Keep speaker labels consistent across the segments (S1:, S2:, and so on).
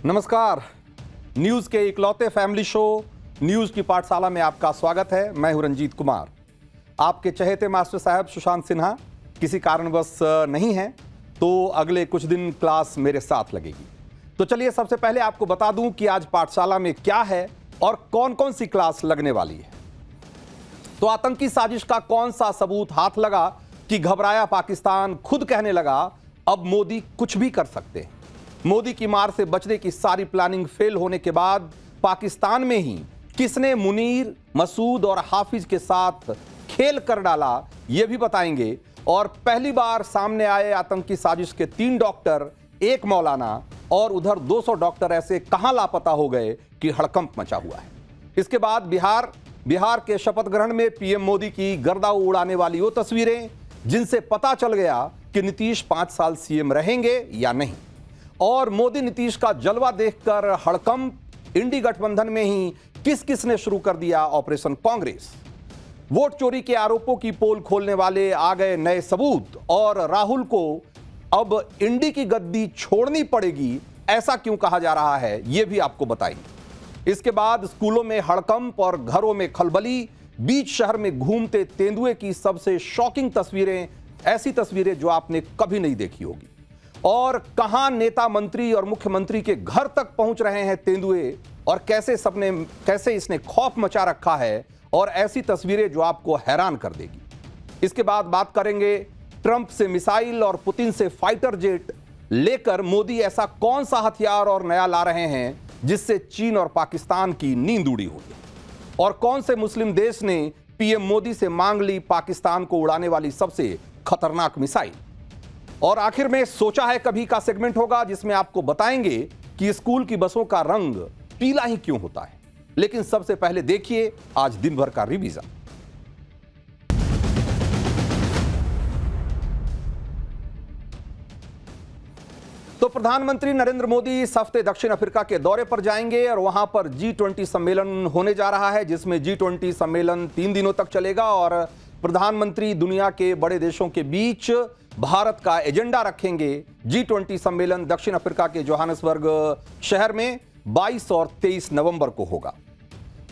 S1: नमस्कार। न्यूज के इकलौते फैमिली शो न्यूज की पाठशाला में आपका स्वागत है। मैं हूं रंजीत कुमार। आपके चहेते मास्टर साहब सुशांत सिन्हा किसी कारणवश नहीं हैं, तो अगले कुछ दिन क्लास मेरे साथ लगेगी। तो चलिए सबसे पहले आपको बता दूं कि आज पाठशाला में क्या है और कौन कौन सी क्लास लगने वाली है। तो आतंकी साजिश का कौन सा सबूत हाथ लगा कि घबराया पाकिस्तान खुद कहने लगा अब मोदी कुछ भी कर सकते हैं। मोदी की मार से बचने की सारी प्लानिंग फेल होने के बाद पाकिस्तान में ही किसने मुनीर, मसूद और हाफिज के साथ खेल कर डाला, यह भी बताएंगे। और पहली बार सामने आए आतंकी साजिश के 3 डॉक्टर, 1 मौलाना और उधर 200 डॉक्टर ऐसे कहां लापता हो गए कि हड़कंप मचा हुआ है। इसके बाद बिहार के शपथ ग्रहण में पीएम मोदी की गर्दा उड़ाने वाली वो तस्वीरें जिनसे पता चल गया कि नीतीश 5 साल सीएम रहेंगे या नहीं। और मोदी नीतीश का जलवा देखकर हड़कंप। इंडी गठबंधन में ही किस किस ने शुरू कर दिया ऑपरेशन कांग्रेस। वोट चोरी के आरोपों की पोल खोलने वाले आ गए नए सबूत। और राहुल को अब इंडी की गद्दी छोड़नी पड़ेगी, ऐसा क्यों कहा जा रहा है, यह भी आपको बताएंगे। इसके बाद स्कूलों में हड़कंप और घरों में खलबली। बीच शहर में घूमते तेंदुए की सबसे शॉकिंग तस्वीरें, ऐसी तस्वीरें जो आपने कभी नहीं देखी होगी। और कहां नेता, मंत्री और मुख्यमंत्री के घर तक पहुंच रहे हैं तेंदुए और कैसे इसने खौफ मचा रखा है, और ऐसी तस्वीरें जो आपको हैरान कर देगी। इसके बाद बात करेंगे ट्रंप से मिसाइल और पुतिन से फाइटर जेट लेकर मोदी ऐसा कौन सा हथियार और नया ला रहे हैं जिससे चीन और पाकिस्तान की नींद उड़ी होगी। और कौन से मुस्लिम देश ने पीएम मोदी से मांग ली पाकिस्तान को उड़ाने वाली सबसे खतरनाक मिसाइल। और आखिर में सोचा है कभी का सेगमेंट होगा जिसमें आपको बताएंगे कि स्कूल की बसों का रंग पीला ही क्यों होता है। लेकिन सबसे पहले देखिए आज दिन भर का रिवीजन। तो प्रधानमंत्री नरेंद्र मोदी इस हफ्ते दक्षिण अफ्रीका के दौरे पर जाएंगे और वहां पर G20 सम्मेलन होने जा रहा है, जिसमें G20 सम्मेलन 3 दिनों तक चलेगा। और प्रधानमंत्री दुनिया के बड़े देशों के बीच भारत का एजेंडा रखेंगे। G20 सम्मेलन दक्षिण अफ्रीका के जोहानिसबर्ग शहर में 22 और 23 नवंबर को होगा।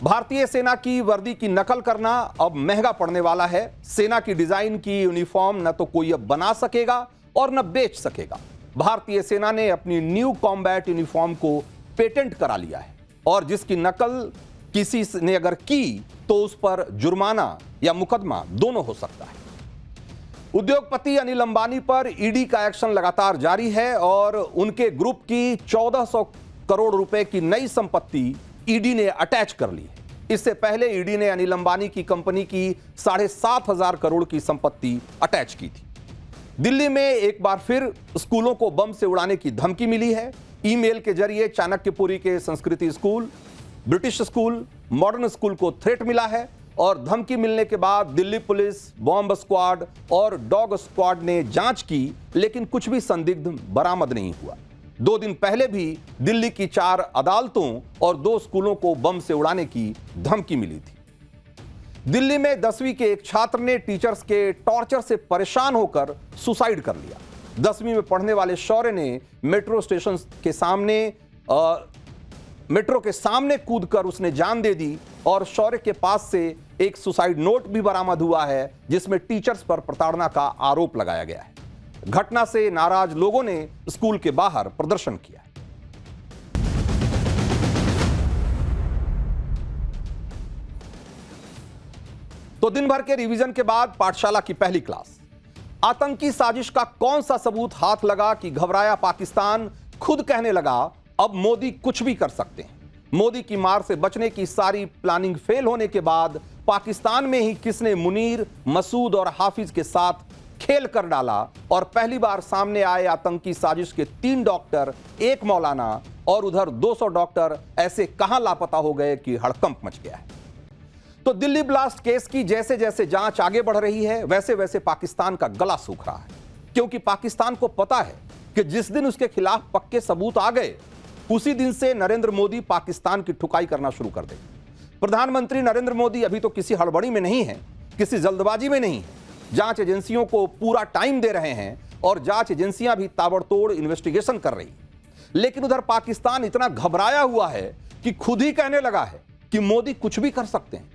S1: भारतीय सेना की वर्दी की नकल करना अब महंगा पड़ने वाला है। सेना की डिजाइन की यूनिफॉर्म न तो कोई अब बना सकेगा और न बेच सकेगा। भारतीय सेना ने अपनी न्यू कॉम्बैट यूनिफॉर्म को पेटेंट करा लिया है और जिसकी नकल किसी ने अगर की तो उस पर जुर्माना या मुकदमा दोनों हो सकता है। उद्योगपति अनिल अंबानी पर ईडी का एक्शन लगातार जारी है और उनके ग्रुप की 1400 करोड़ रुपए की नई संपत्ति ईडी ने अटैच कर ली है। इससे पहले ईडी ने अनिल अंबानी की कंपनी की 7,500 करोड़ की संपत्ति अटैच की थी। दिल्ली में एक बार फिर स्कूलों को बम से उड़ाने की धमकी मिली है। ईमेल के जरिए चाणक्यपुरी के संस्कृति school, British school, modern school को थ्रेट मिला है और धमकी मिलने के बाद दिल्ली पुलिस, बॉम्ब स्क्वाड और डॉग स्क्वाड ने जांच की, लेकिन कुछ भी संदिग्ध बरामद नहीं हुआ। 2 दिन पहले भी दिल्ली की 4 अदालतों और 2 स्कूलों को बम से उड़ाने की धमकी मिली थी। दिल्ली में 10वीं के एक छात्र ने टीचर्स के टॉर्चर से परेशान होकर सुसाइड कर लिया। 10वीं में पढ़ने वाले शौर्य ने मेट्रो के सामने कूदकर उसने जान दे दी और शौर्य के पास से एक सुसाइड नोट भी बरामद हुआ है जिसमें टीचर्स पर प्रताड़ना का आरोप लगाया गया है। घटना से नाराज लोगों ने स्कूल के बाहर प्रदर्शन किया। तो दिन भर के रिवीजन के बाद पाठशाला की पहली क्लास। आतंकी साजिश का कौन सा सबूत हाथ लगा कि घबराया पाकिस्तान खुद कहने लगा अब मोदी कुछ भी कर सकते हैं। मोदी की मार से बचने की सारी प्लानिंग फेल होने के बाद पाकिस्तान में ही किसने मुनीर, मसूद और हाफिज के साथ खेल कर डाला। और पहली बार सामने आए आतंकी साजिश के 3 डॉक्टर, 1 मौलाना और उधर 200 डॉक्टर ऐसे कहां लापता हो गए कि हड़कंप मच गया है। तो दिल्ली ब्लास्ट केस की जैसे जैसे जांच आगे बढ़ रही है वैसे वैसे पाकिस्तान का गला सूख रहा है, क्योंकि पाकिस्तान को पता है कि जिस दिन उसके खिलाफ पक्के सबूत आ गए उसी दिन से नरेंद्र मोदी पाकिस्तान की ठुकाई करना शुरू कर देंगे। प्रधानमंत्री नरेंद्र मोदी अभी तो किसी हड़बड़ी में नहीं है, किसी जल्दबाजी में नहीं है। जांच एजेंसियों को पूरा टाइम दे रहे हैं और जांच एजेंसियां भी ताबड़तोड़ इन्वेस्टिगेशन कर रही। लेकिन उधर पाकिस्तान इतना घबराया हुआ है कि खुद ही कहने लगा है कि मोदी कुछ भी कर सकते हैं।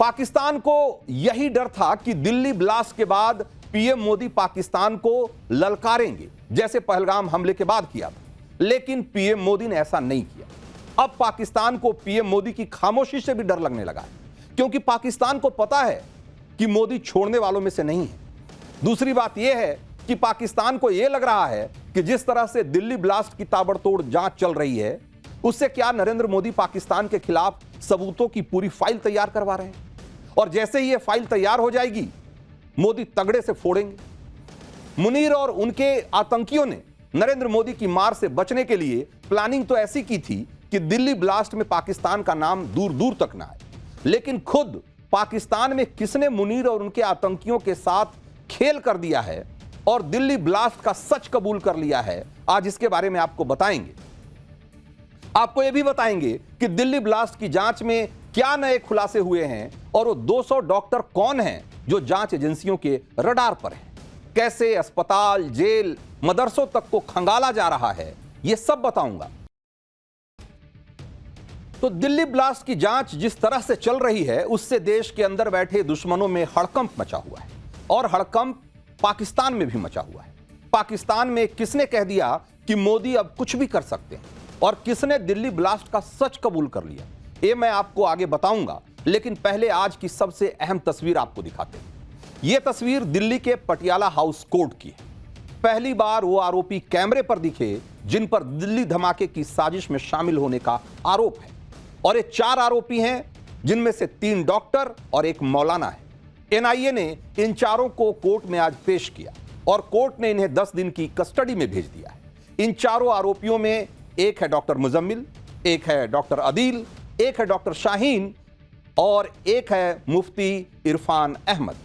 S1: पाकिस्तान को यही डर था कि दिल्ली ब्लास्ट के बाद पीएम मोदी पाकिस्तान को ललकारेंगे, जैसे पहलगाम हमले के बाद किया था, लेकिन पीएम मोदी ने ऐसा नहीं किया। अब पाकिस्तान को पीएम मोदी की खामोशी से भी डर लगने लगा है, क्योंकि पाकिस्तान को पता है कि मोदी छोड़ने वालों में से नहीं है। दूसरी बात यह है कि पाकिस्तान को यह लग रहा है कि जिस तरह से दिल्ली ब्लास्ट की ताबड़तोड़ जांच चल रही है, उससे क्या नरेंद्र मोदी पाकिस्तान के खिलाफ सबूतों की पूरी फाइल तैयार करवा रहे हैं, और जैसे ही यह फाइल तैयार हो जाएगी मोदी तगड़े से फोड़ेंगे। मुनीर और उनके आतंकियों ने नरेंद्र मोदी की मार से बचने के लिए प्लानिंग तो ऐसी की थी कि दिल्ली ब्लास्ट में पाकिस्तान का नाम दूर दूर तक ना आए, लेकिन खुद पाकिस्तान में किसने मुनीर और उनके आतंकियों के साथ खेल कर दिया है और दिल्ली ब्लास्ट का सच कबूल कर लिया है, आज इसके बारे में आपको बताएंगे। आपको यह भी बताएंगे कि दिल्ली ब्लास्ट की जांच में क्या नए खुलासे हुए हैं और वो 200 डॉक्टर कौन हैं जो जांच एजेंसियों के रडार पर हैं। कैसे अस्पताल, जेल, मदरसों तक को खंगाला जा रहा है, यह सब बताऊंगा। तो दिल्ली ब्लास्ट की जांच जिस तरह से चल रही है, उससे देश के अंदर बैठे दुश्मनों में हड़कंप मचा हुआ है, और हड़कंप पाकिस्तान में भी मचा हुआ है। पाकिस्तान में किसने कह दिया कि मोदी अब कुछ भी कर सकते हैं, और किसने दिल्ली ब्लास्ट का सच कबूल कर लिया, ये मैं आपको आगे बताऊंगा। लेकिन पहले आज की सबसे अहम तस्वीर आपको दिखाते हैं। यह तस्वीर दिल्ली के पटियाला हाउस कोर्ट की है। पहली बार वो आरोपी कैमरे पर दिखे जिन पर दिल्ली धमाके की साजिश में शामिल होने का आरोप है, और ये 4 आरोपी हैं, जिनमें से 3 डॉक्टर और एक मौलाना है। एनआईए ने इन चारों को कोर्ट में आज पेश किया और कोर्ट ने इन्हें 10 दिन की कस्टडी में भेज दिया है। इन चारों आरोपियों में एक है डॉक्टर मुजम्मिल, एक है डॉक्टर अदील, एक है डॉक्टर शाहीन और एक है मुफ्ती इरफान अहमद।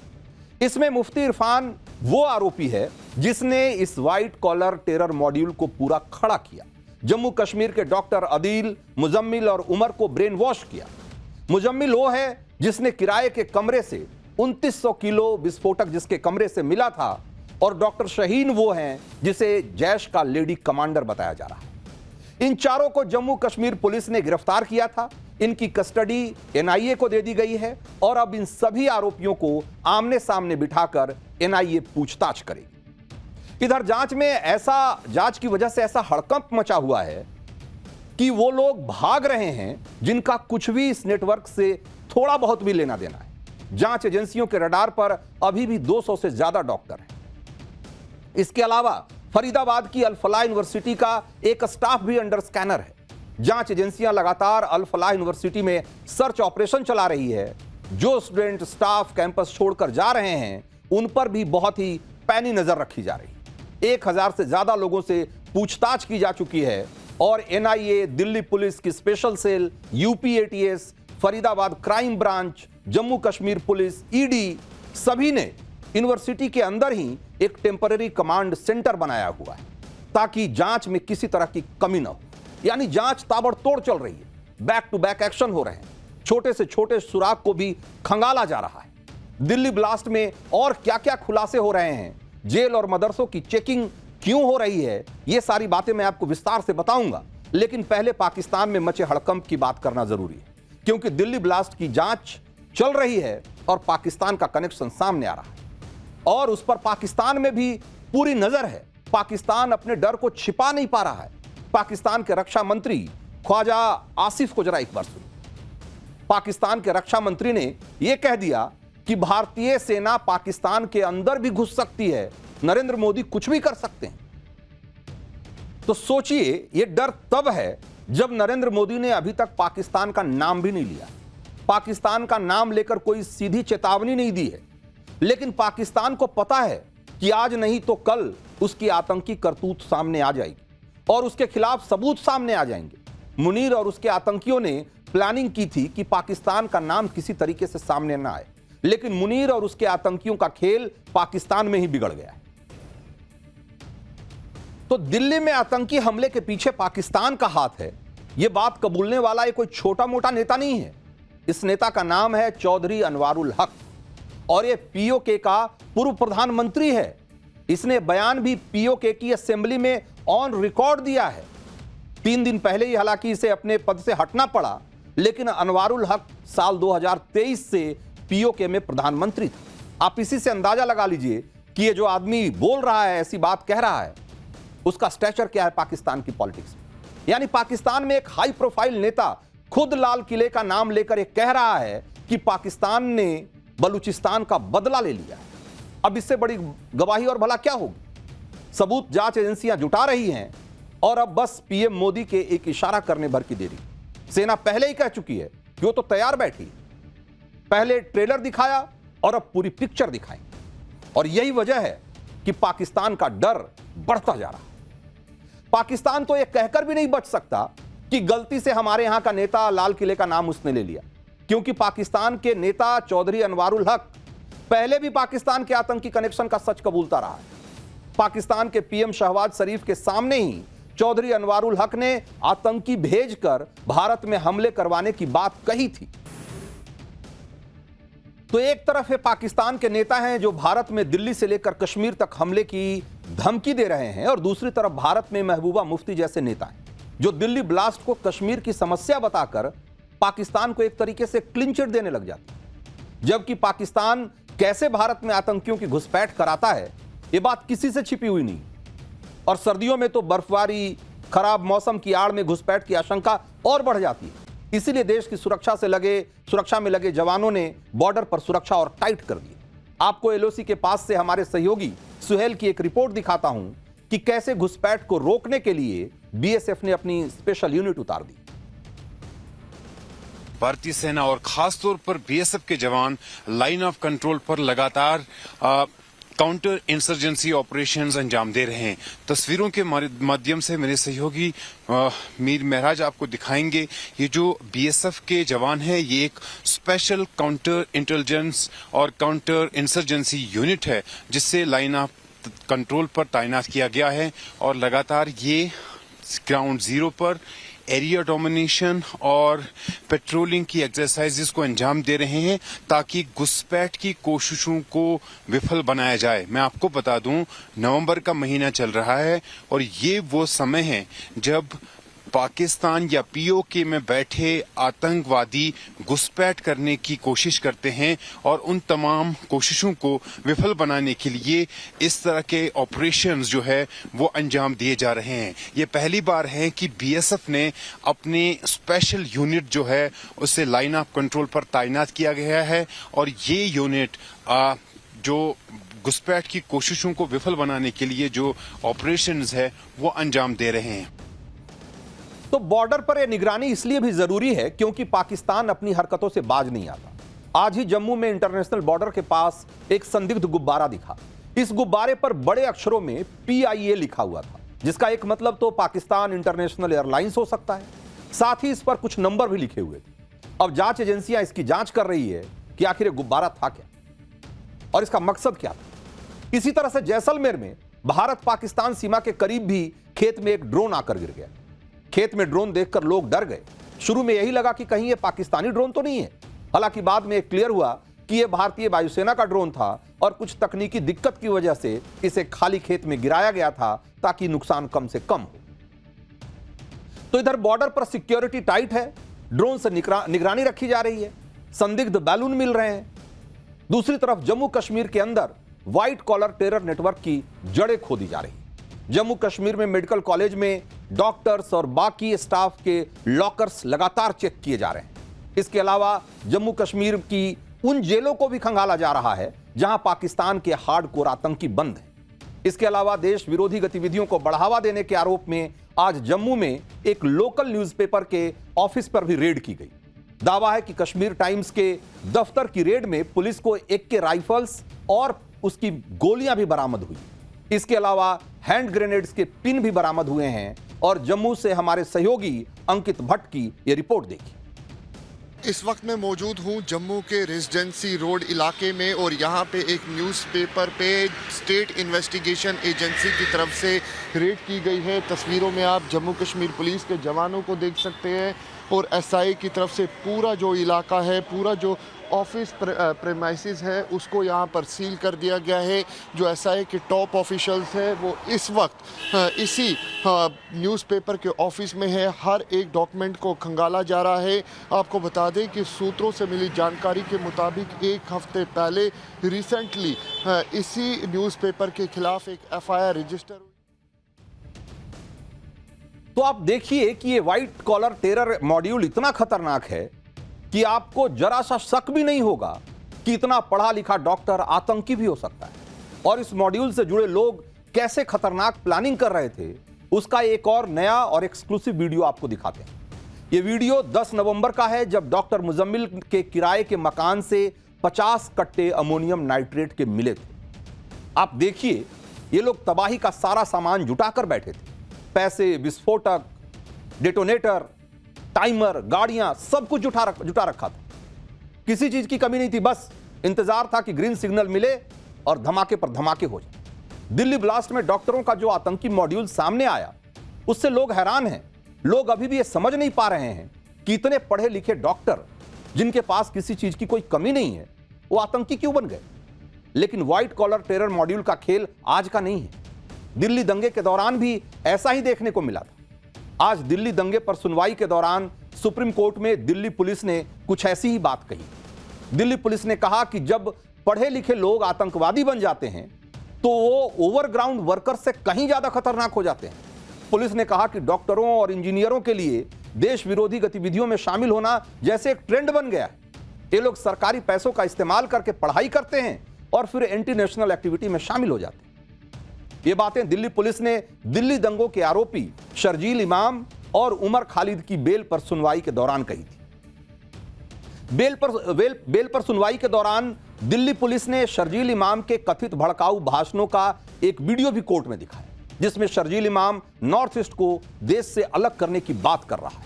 S1: इसमें मुफ्ती इरफान वो आरोपी है जिसने इस व्हाइट कॉलर टेरर मॉड्यूल को पूरा खड़ा किया। जम्मू कश्मीर के डॉक्टर अदील, मुजम्मिल और उमर को ब्रेन वॉश किया। मुजम्मिल वो है जिसने किराए के कमरे से 2900 किलो विस्फोटक जिसके कमरे से मिला था, और डॉक्टर शाहीन वो हैं जिसे जैश का लेडी कमांडर बताया जा रहा है। इन चारों को जम्मू कश्मीर पुलिस ने गिरफ्तार किया था। इनकी कस्टडी एनआईए को दे दी गई है, और अब इन सभी आरोपियों को आमने सामने बिठाकर एनआईए पूछताछ करेगी। इधर जांच की वजह से ऐसा हड़कंप मचा हुआ है कि वो लोग भाग रहे हैं जिनका कुछ भी इस नेटवर्क से थोड़ा बहुत भी लेना देना है। जांच एजेंसियों के रडार पर अभी भी 200 से ज्यादा डॉक्टर हैं। इसके अलावा फरीदाबाद की अल फलाह यूनिवर्सिटी का एक स्टाफ भी अंडर स्कैनर है। जांच एजेंसियां लगातार अल फलाह यूनिवर्सिटी में सर्च ऑपरेशन चला रही है। जो स्टूडेंट, स्टाफ कैंपस छोड़कर जा रहे हैं, उन पर भी बहुत ही पैनी नजर रखी जा रही है। 1000 से ज्यादा लोगों से पूछताछ की जा चुकी है, और एनआईए, दिल्ली पुलिस की special cell, UP ATS, Faridabad crime branch, Jammu Kashmir police, ED, सभी ने यूनिवर्सिटी के अंदर ही एक टेम्पररी कमांड सेंटर बनाया हुआ है ताकि जांच में किसी तरह की कमी ना हो। यानी जांच ताबड़तोड़ चल रही है, बैक टू बैक एक्शन हो रहे हैं, छोटे से छोटे सुराग को भी खंगाला जा रहा है। दिल्ली ब्लास्ट में और क्या क्या खुलासे हो रहे हैं, जेल और मदरसों की चेकिंग क्यों हो रही है, ये सारी बातें मैं आपको विस्तार से बताऊंगा। लेकिन पहले पाकिस्तान में मचे हड़कंप की बात करना जरूरी है, क्योंकि दिल्ली ब्लास्ट की जांच चल रही है और पाकिस्तान का कनेक्शन सामने आ रहा है, और उस पर पाकिस्तान में भी पूरी नजर है। पाकिस्तान अपने डर को छिपा नहीं पा रहा है। पाकिस्तान के रक्षा मंत्री ख्वाजा आसिफ को जरा एक बार सुनिए। पाकिस्तान के रक्षा मंत्री ने यह कह दिया कि भारतीय सेना पाकिस्तान के अंदर भी घुस सकती है, नरेंद्र मोदी कुछ भी कर सकते हैं। तो सोचिए, यह डर तब है जब नरेंद्र मोदी ने अभी तक पाकिस्तान का नाम भी नहीं लिया, पाकिस्तान का नाम लेकर कोई सीधी चेतावनी नहीं दी है। लेकिन पाकिस्तान को पता है कि आज नहीं तो कल उसकी आतंकी करतूत सामने आ जाएगी और उसके खिलाफ सबूत सामने आ जाएंगे। मुनीर और उसके आतंकियों ने प्लानिंग की थी कि पाकिस्तान का नाम किसी तरीके से सामने ना आए, लेकिन मुनीर और उसके आतंकियों का खेल पाकिस्तान में ही बिगड़ गया है। तो दिल्ली में आतंकी हमले के पीछे पाकिस्तान का हाथ है, यह बात कबूलने वाला ये कोई छोटा मोटा नेता नहीं है। इस नेता का नाम है चौधरी अनवारुल हक, और यह पीओके का पूर्व प्रधानमंत्री है। इसने बयान भी पीओके की असेंबली में ऑन रिकॉर्ड दिया है। 3 दिन पहले ही हालांकि इसे अपने पद से हटना पड़ा, लेकिन अनवारुल हक साल 2023 से पीओके में प्रधानमंत्री था। आप इसी से अंदाजा लगा लीजिए कि ये जो आदमी बोल रहा है, ऐसी बात कह रहा है, उसका स्टैचर क्या है पाकिस्तान की पॉलिटिक्स में। यानी पाकिस्तान में एक हाई प्रोफाइल नेता खुद लाल किले का नाम लेकर एक कह रहा है कि पाकिस्तान ने बलूचिस्तान का बदला ले लिया है। अब इससे बड़ी गवाही और भला क्या होगी। सबूत जांच एजेंसियां जुटा रही हैं और अब बस पीएम मोदी के एक इशारा करने भर की देरी। सेना पहले ही कह चुकी है कि वो तो तैयार बैठी, पहले ट्रेलर दिखाया और अब पूरी पिक्चर दिखाएं। और यही वजह है कि पाकिस्तान का डर बढ़ता जा रहा है। पाकिस्तान तो यह कहकर भी नहीं बच सकता कि गलती से हमारे यहां का नेता लाल किले का नाम उसने ले लिया, क्योंकि पाकिस्तान के नेता चौधरी अनवारुल हक पहले भी पाकिस्तान के आतंकी कनेक्शन का सच कबूलता रहा है। पाकिस्तान के पीएम शहबाज शरीफ के सामने ही चौधरी अनवारुल हक ने आतंकी भेजकर भारत में हमले करवाने की बात कही थी। तो एक तरफ है पाकिस्तान के नेता हैं जो भारत में दिल्ली से लेकर कश्मीर तक हमले की धमकी दे रहे हैं, और दूसरी तरफ भारत में महबूबा मुफ्ती जैसे नेता हैं जो दिल्ली ब्लास्ट को कश्मीर की समस्या बताकर पाकिस्तान को एक तरीके से क्लीन चिट देने लग जाते हैं। जबकि पाकिस्तान कैसे भारत में आतंकियों की घुसपैठ कराता है, यह बात किसी से छिपी हुई नहीं। और सर्दियों में तो बर्फबारी, खराब मौसम की आड़ में घुसपैठ की आशंका और बढ़ जाती है। इसीलिए देश की सुरक्षा में लगे जवानों ने बॉर्डर पर सुरक्षा और टाइट कर दी। आपको एलओसी के पास से हमारे सहयोगी सुहेल की एक रिपोर्ट दिखाता हूं कि कैसे घुसपैठ को रोकने के लिए बीएसएफ ने अपनी स्पेशल यूनिट उतार दी।
S2: भारतीय सेना और खासतौर पर बीएसएफ के जवान लाइन ऑफ कंट्रोल पर लगातार काउंटर इंसर्जेंसी ऑपरेशंस अंजाम दे रहे हैं। तस्वीरों के माध्यम से मेरे सहयोगी मीर महराज आपको दिखाएंगे, ये जो बीएसएफ के जवान हैं ये एक स्पेशल काउंटर इंटेलिजेंस और काउंटर इंसर्जेंसी यूनिट है जिससे लाइन ऑफ कंट्रोल पर तैनात किया गया है, और लगातार ये ग्राउंड जीरो पर एरिया डोमिनेशन और पेट्रोलिंग की एक्सरसाइजेस को अंजाम दे रहे हैं ताकि घुसपैठ की कोशिशों को विफल बनाया जाए। मैं आपको बता दूं, नवंबर का महीना चल रहा है और ये वो समय है जब पाकिस्तान या पीओके में बैठे आतंकवादी घुसपैठ करने की कोशिश करते हैं, और उन तमाम कोशिशों को विफल बनाने के लिए इस तरह के ऑपरेशंस जो है वो अंजाम दिए जा रहे हैं। ये पहली बार है कि बीएसएफ ने अपने स्पेशल यूनिट जो है उसे लाइन ऑफ कंट्रोल पर तैनात किया गया है, और ये यूनिट जो घुसपैठ की कोशिशों को विफल बनाने के लिए जो ऑपरेशंस है वो अंजाम दे रहे हैं।
S1: तो बॉर्डर पर यह निगरानी इसलिए भी जरूरी है क्योंकि पाकिस्तान अपनी हरकतों से बाज नहीं आता। आज ही जम्मू में इंटरनेशनल बॉर्डर के पास एक संदिग्ध गुब्बारा दिखा। इस गुब्बारे पर बड़े अक्षरों में PIA लिखा हुआ था, जिसका एक मतलब तो पाकिस्तान इंटरनेशनल एयरलाइंस हो सकता है। साथ ही इस पर कुछ नंबर भी लिखे हुए थे। अब जांच एजेंसियां इसकी जांच कर रही है कि आखिर गुब्बारा था क्या और इसका मकसद क्या था। इसी तरह से जैसलमेर में भारत पाकिस्तान सीमा के करीब भी खेत में एक ड्रोन आकर गिर गया। खेत में ड्रोन देखकर लोग डर गए। शुरू में यही लगा कि कहीं ये पाकिस्तानी ड्रोन तो नहीं है, हालांकि बाद में क्लियर हुआ कि यह भारतीय वायुसेना का ड्रोन था और कुछ तकनीकी दिक्कत की वजह से इसे खाली खेत में गिराया गया था ताकि नुकसान कम से कम हो। तो इधर बॉर्डर पर सिक्योरिटी टाइट है, ड्रोन से निगरानी रखी जा रही है, संदिग्ध बैलून मिल रहे हैं। दूसरी तरफ जम्मू कश्मीर के अंदर व्हाइट कॉलर टेरर नेटवर्क की जड़ें खोदी जा रही। जम्मू कश्मीर में मेडिकल कॉलेज में डॉक्टर्स और बाकी स्टाफ के लॉकर्स लगातार चेक किए जा रहे हैं। इसके अलावा जम्मू कश्मीर की उन जेलों को भी खंगाला जा रहा है जहां पाकिस्तान के हार्डकोर आतंकी बंद हैं। इसके अलावा देश विरोधी गतिविधियों को बढ़ावा देने के आरोप में आज जम्मू में एक लोकल न्यूज़पेपर के ऑफिस पर भी रेड की गई। दावा है कि कश्मीर टाइम्स के दफ्तर की रेड में पुलिस को AK राइफल्स और उसकी गोलियां भी बरामद हुई। इसके अलावा हैंड ग्रेनेड्स के पिन भी बरामद हुए हैं। और जम्मू से हमारे सहयोगी अंकित भट्ट की यह रिपोर्ट देखिए।
S3: इस वक्त मैं मौजूद हूं जम्मू के रेजिडेंसी रोड इलाके में, और यहां पे एक न्यूज़पेपर पे स्टेट इन्वेस्टिगेशन एजेंसी की तरफ से रेड की गई है। तस्वीरों में आप जम्मू कश्मीर पुलिस के जवानों को देख सकते हैं और SI की तरफ से पूरा जो इलाका है, पूरा जो ऑफिस प्रेमाइसिस है उसको यहाँ पर सील कर दिया गया है। जो एसआई के टॉप ऑफिशियल्स है वो इस वक्त इसी न्यूज़पेपर के ऑफिस में है। हर एक डॉक्यूमेंट को खंगाला जा रहा है। आपको बता दें कि सूत्रों से मिली जानकारी के मुताबिक एक हफ्ते पहले रिसेंटली इसी न्यूज़पेपर के खिलाफ एक एफआईआर रजिस्टर हुई।
S1: तो आप देखिए कि ये व्हाइट कॉलर टेरर मॉड्यूल इतना खतरनाक है कि आपको जरा सा शक भी नहीं होगा कि इतना पढ़ा लिखा डॉक्टर आतंकी भी हो सकता है। और इस मॉड्यूल से जुड़े लोग कैसे खतरनाक प्लानिंग कर रहे थे, उसका एक और नया और एक्सक्लूसिव वीडियो आपको दिखाते हैं। यह वीडियो 10 नवंबर का है, जब डॉक्टर मुजम्मिल के किराए के मकान से 50 कट्टे अमोनियम नाइट्रेट के मिले थे। आप देखिए, ये लोग तबाही का सारा सामान जुटाकर बैठे थे। पैसे, विस्फोटक, डेटोनेटर, टाइमर, गाड़ियां, सब कुछ जुटा रखा था। किसी चीज की कमी नहीं थी, बस इंतजार था कि ग्रीन सिग्नल मिले और धमाके पर धमाके हो जाए। दिल्ली ब्लास्ट में डॉक्टरों का जो आतंकी मॉड्यूल सामने आया, उससे लोग हैरान हैं। लोग अभी भी ये समझ नहीं पा रहे हैं कि इतने पढ़े लिखे डॉक्टर जिनके पास किसी चीज की कोई कमी नहीं है, वो आतंकी क्यों बन गए। लेकिन व्हाइट कॉलर टेरर मॉड्यूल का खेल आज का नहीं है। दिल्ली दंगे के दौरान भी ऐसा ही देखने को मिला था। आज दिल्ली दंगे पर सुनवाई के दौरान सुप्रीम कोर्ट में दिल्ली पुलिस ने कुछ ऐसी ही बात कही। दिल्ली पुलिस ने कहा कि जब पढ़े लिखे लोग आतंकवादी बन जाते हैं तो वो ओवरग्राउंड वर्कर से कहीं ज्यादा खतरनाक हो जाते हैं। पुलिस ने कहा कि डॉक्टरों और इंजीनियरों के लिए देश विरोधी गतिविधियों में शामिल होना जैसे एक ट्रेंड बन गया है। ये लोग सरकारी पैसों का इस्तेमाल करके पढ़ाई करते हैं और फिर एंटी नेशनल एक्टिविटी में शामिल हो जाते हैं। ये बातें दिल्ली पुलिस ने दिल्ली दंगों के आरोपी शर्जील इमाम और उमर खालिद की बेल पर सुनवाई के दौरान कही थी। बेल पर सुनवाई के दौरान दिल्ली पुलिस ने शर्जील इमाम के कथित भड़काऊ भाषणों का एक वीडियो भी कोर्ट में दिखाया, जिसमें शर्जील इमाम नॉर्थ ईस्ट को देश से अलग करने की बात कर रहा है।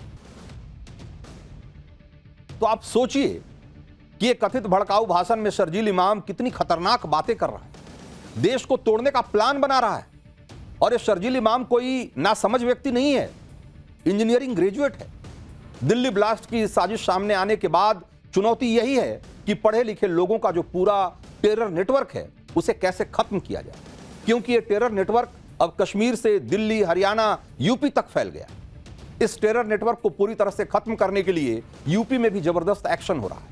S1: तो आप सोचिए कि ये कथित भड़काऊ भाषण में शर्जील इमाम कितनी खतरनाक बातें कर रहा है, देश को तोड़ने का प्लान बना रहा है। और ये शर्जील इमाम कोई नासमझ व्यक्ति नहीं है, इंजीनियरिंग ग्रेजुएट है। दिल्ली ब्लास्ट की साजिश सामने आने के बाद चुनौती यही है कि पढ़े लिखे लोगों का जो पूरा टेरर नेटवर्क है उसे कैसे खत्म किया जाए, क्योंकि ये टेरर नेटवर्क अब कश्मीर से दिल्ली, हरियाणा, यूपी तक फैल गया। इस टेरर नेटवर्क को पूरी तरह से खत्म करने के लिए यूपी में भी जबरदस्त एक्शन हो रहा है।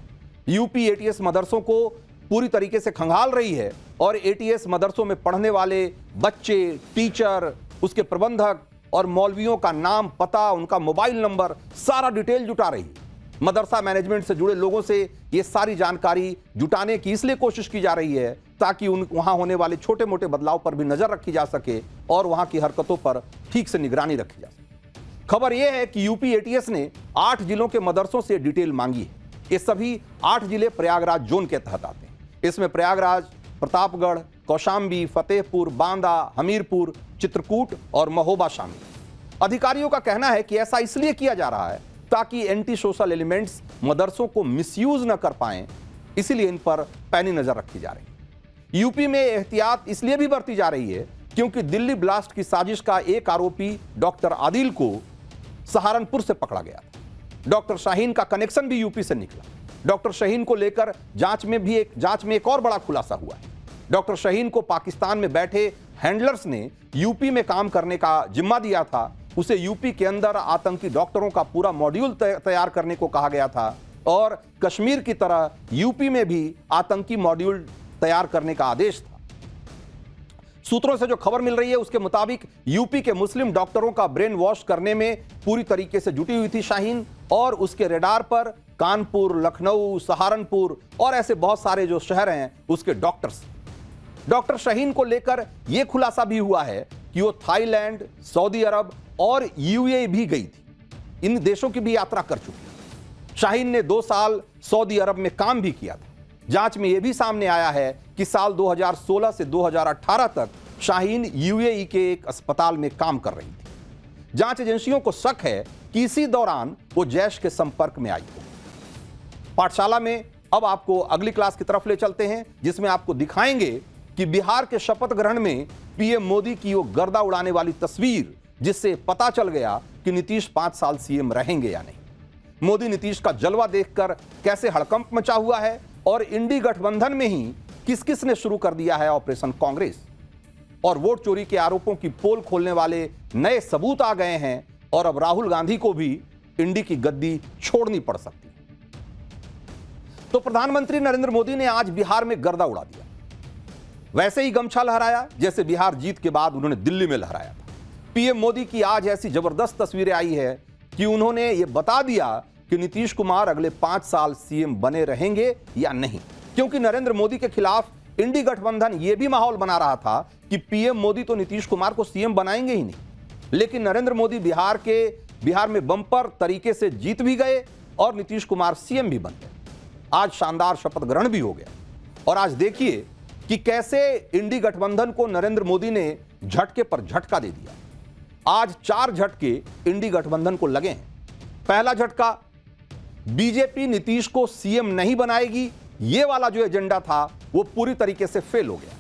S1: यूपी एटीएस मदरसों को पूरी तरीके से खंगाल रही है और एटीएस मदरसों में पढ़ने वाले बच्चे, टीचर, उसके प्रबंधक और मौलवियों का नाम, पता, उनका मोबाइल नंबर, सारा डिटेल जुटा रही है। मदरसा मैनेजमेंट से जुड़े लोगों से ये सारी जानकारी जुटाने की इसलिए कोशिश की जा रही है ताकि वहां होने वाले छोटे मोटे बदलाव पर भी नजर रखी जा सके और वहां की हरकतों पर ठीक से निगरानी रखी जा सके। खबर यह है कि यूपी एटीएस ने 8 जिलों के मदरसों से डिटेल मांगी है। ये सभी 8 जिले प्रयागराज जोन के तहत आते हैं। इसमें प्रयागराज, प्रतापगढ़, कौशाम्बी, फतेहपुर, बांदा, हमीरपुर, चित्रकूट और महोबा शामिल। अधिकारियों का कहना है कि ऐसा इसलिए किया जा रहा है ताकि एंटी सोशल एलिमेंट्स मदरसों को मिसयूज न कर पाएं, इसीलिए इन पर पैनी नजर रखी जा रही है। यूपी में एहतियात इसलिए भी बरती जा रही है क्योंकि दिल्ली ब्लास्ट की साजिश का एक आरोपी डॉक्टर आदिल को सहारनपुर से पकड़ा गया था। डॉक्टर शाहीन का कनेक्शन भी यूपी से निकला। डॉक्टर शाहीन को लेकर जांच में एक और बड़ा खुलासा हुआ है। डॉक्टर शाहीन को पाकिस्तान में बैठे हैंडलर्स ने यूपी में काम करने का जिम्मा दिया था। उसे यूपी के अंदर आतंकी डॉक्टरों का पूरा मॉड्यूल तैयार करने को कहा गया था और कश्मीर की तरह यूपी में भी आतंकी मॉड्यूल तैयार करने का आदेश था। सूत्रों से जो खबर मिल रही है उसके मुताबिक यूपी के मुस्लिम डॉक्टरों का ब्रेन वॉश करने में पूरी तरीके से जुटी हुई थी शाहीन, और उसके रेडार पर कानपुर, लखनऊ, सहारनपुर और ऐसे बहुत सारे जो शहर हैं उसके डॉक्टर्स। डॉक्टर शाहीन को लेकर यह खुलासा भी हुआ है कि वो थाईलैंड, सऊदी अरब और यूएई भी गई थी। इन देशों की भी यात्रा कर चुकी है। शाहीन ने 2 साल सऊदी अरब में काम भी किया था। जांच में यह भी सामने आया है कि साल 2016 से 2018 तक शाहीन यूएई के एक अस्पताल में काम कर रही थी। जांच एजेंसियों को शक है कि इसी दौरान वो जैश के संपर्क में आई हो। पाठशाला में अब आपको अगली क्लास की तरफ ले चलते हैं, जिसमें आपको दिखाएंगे कि बिहार के शपथ ग्रहण में पीएम मोदी की वो गर्दा उड़ाने वाली तस्वीर, जिससे पता चल गया कि नीतीश 5 साल सीएम रहेंगे या नहीं। मोदी नीतीश का जलवा देखकर कैसे हड़कंप मचा हुआ है और इंडी गठबंधन में ही किस किस ने शुरू कर दिया है ऑपरेशन कांग्रेस। और वोट चोरी के आरोपों की पोल खोलने वाले नए सबूत आ गए हैं और अब राहुल गांधी को भी इंडी की गद्दी छोड़नी पड़ सकती है। तो प्रधानमंत्री नरेंद्र मोदी ने आज बिहार में गर्दा उड़ा दिया। वैसे ही गमछा लहराया जैसे बिहार जीत के बाद उन्होंने दिल्ली में लहराया था। पीएम मोदी की आज ऐसी जबरदस्त तस्वीरें आई है कि उन्होंने यह बता दिया कि नीतीश कुमार अगले 5 साल सीएम बने रहेंगे या नहीं, क्योंकि नरेंद्र मोदी के खिलाफ इंडी गठबंधन यह भी माहौल बना रहा था कि पीएम मोदी तो नीतीश कुमार को सीएम बनाएंगे ही नहीं। लेकिन नरेंद्र मोदी बिहार में बम्पर तरीके से जीत भी गए और नीतीश कुमार सीएम भी बन गए। आज शानदार शपथ ग्रहण भी हो गया और आज देखिए कि कैसे इंडी गठबंधन को नरेंद्र मोदी ने झटके पर झटका दे दिया। आज 4 झटके इंडी गठबंधन को लगे हैं। पहला झटका, बीजेपी नीतीश को सीएम नहीं बनाएगी, यह वाला जो एजेंडा था वो पूरी तरीके से फेल हो गया।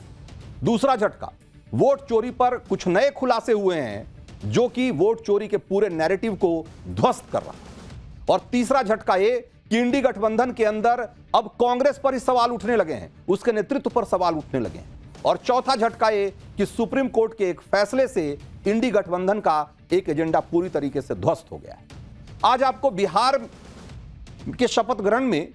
S1: दूसरा झटका, वोट चोरी पर कुछ नए खुलासे हुए हैं जो कि वोट चोरी के पूरे नैरेटिव को ध्वस्त कर रहा है। और तीसरा झटका ये कि इंडी गठबंधन के अंदर अब कांग्रेस पर ही सवाल उठने लगे हैं, उसके नेतृत्व पर सवाल उठने लगे हैं। और चौथा झटका ये कि सुप्रीम कोर्ट के एक फैसले से इंडी गठबंधन का एक एजेंडा पूरी तरीके से ध्वस्त हो गया है। आज आपको बिहार के शपथ ग्रहण में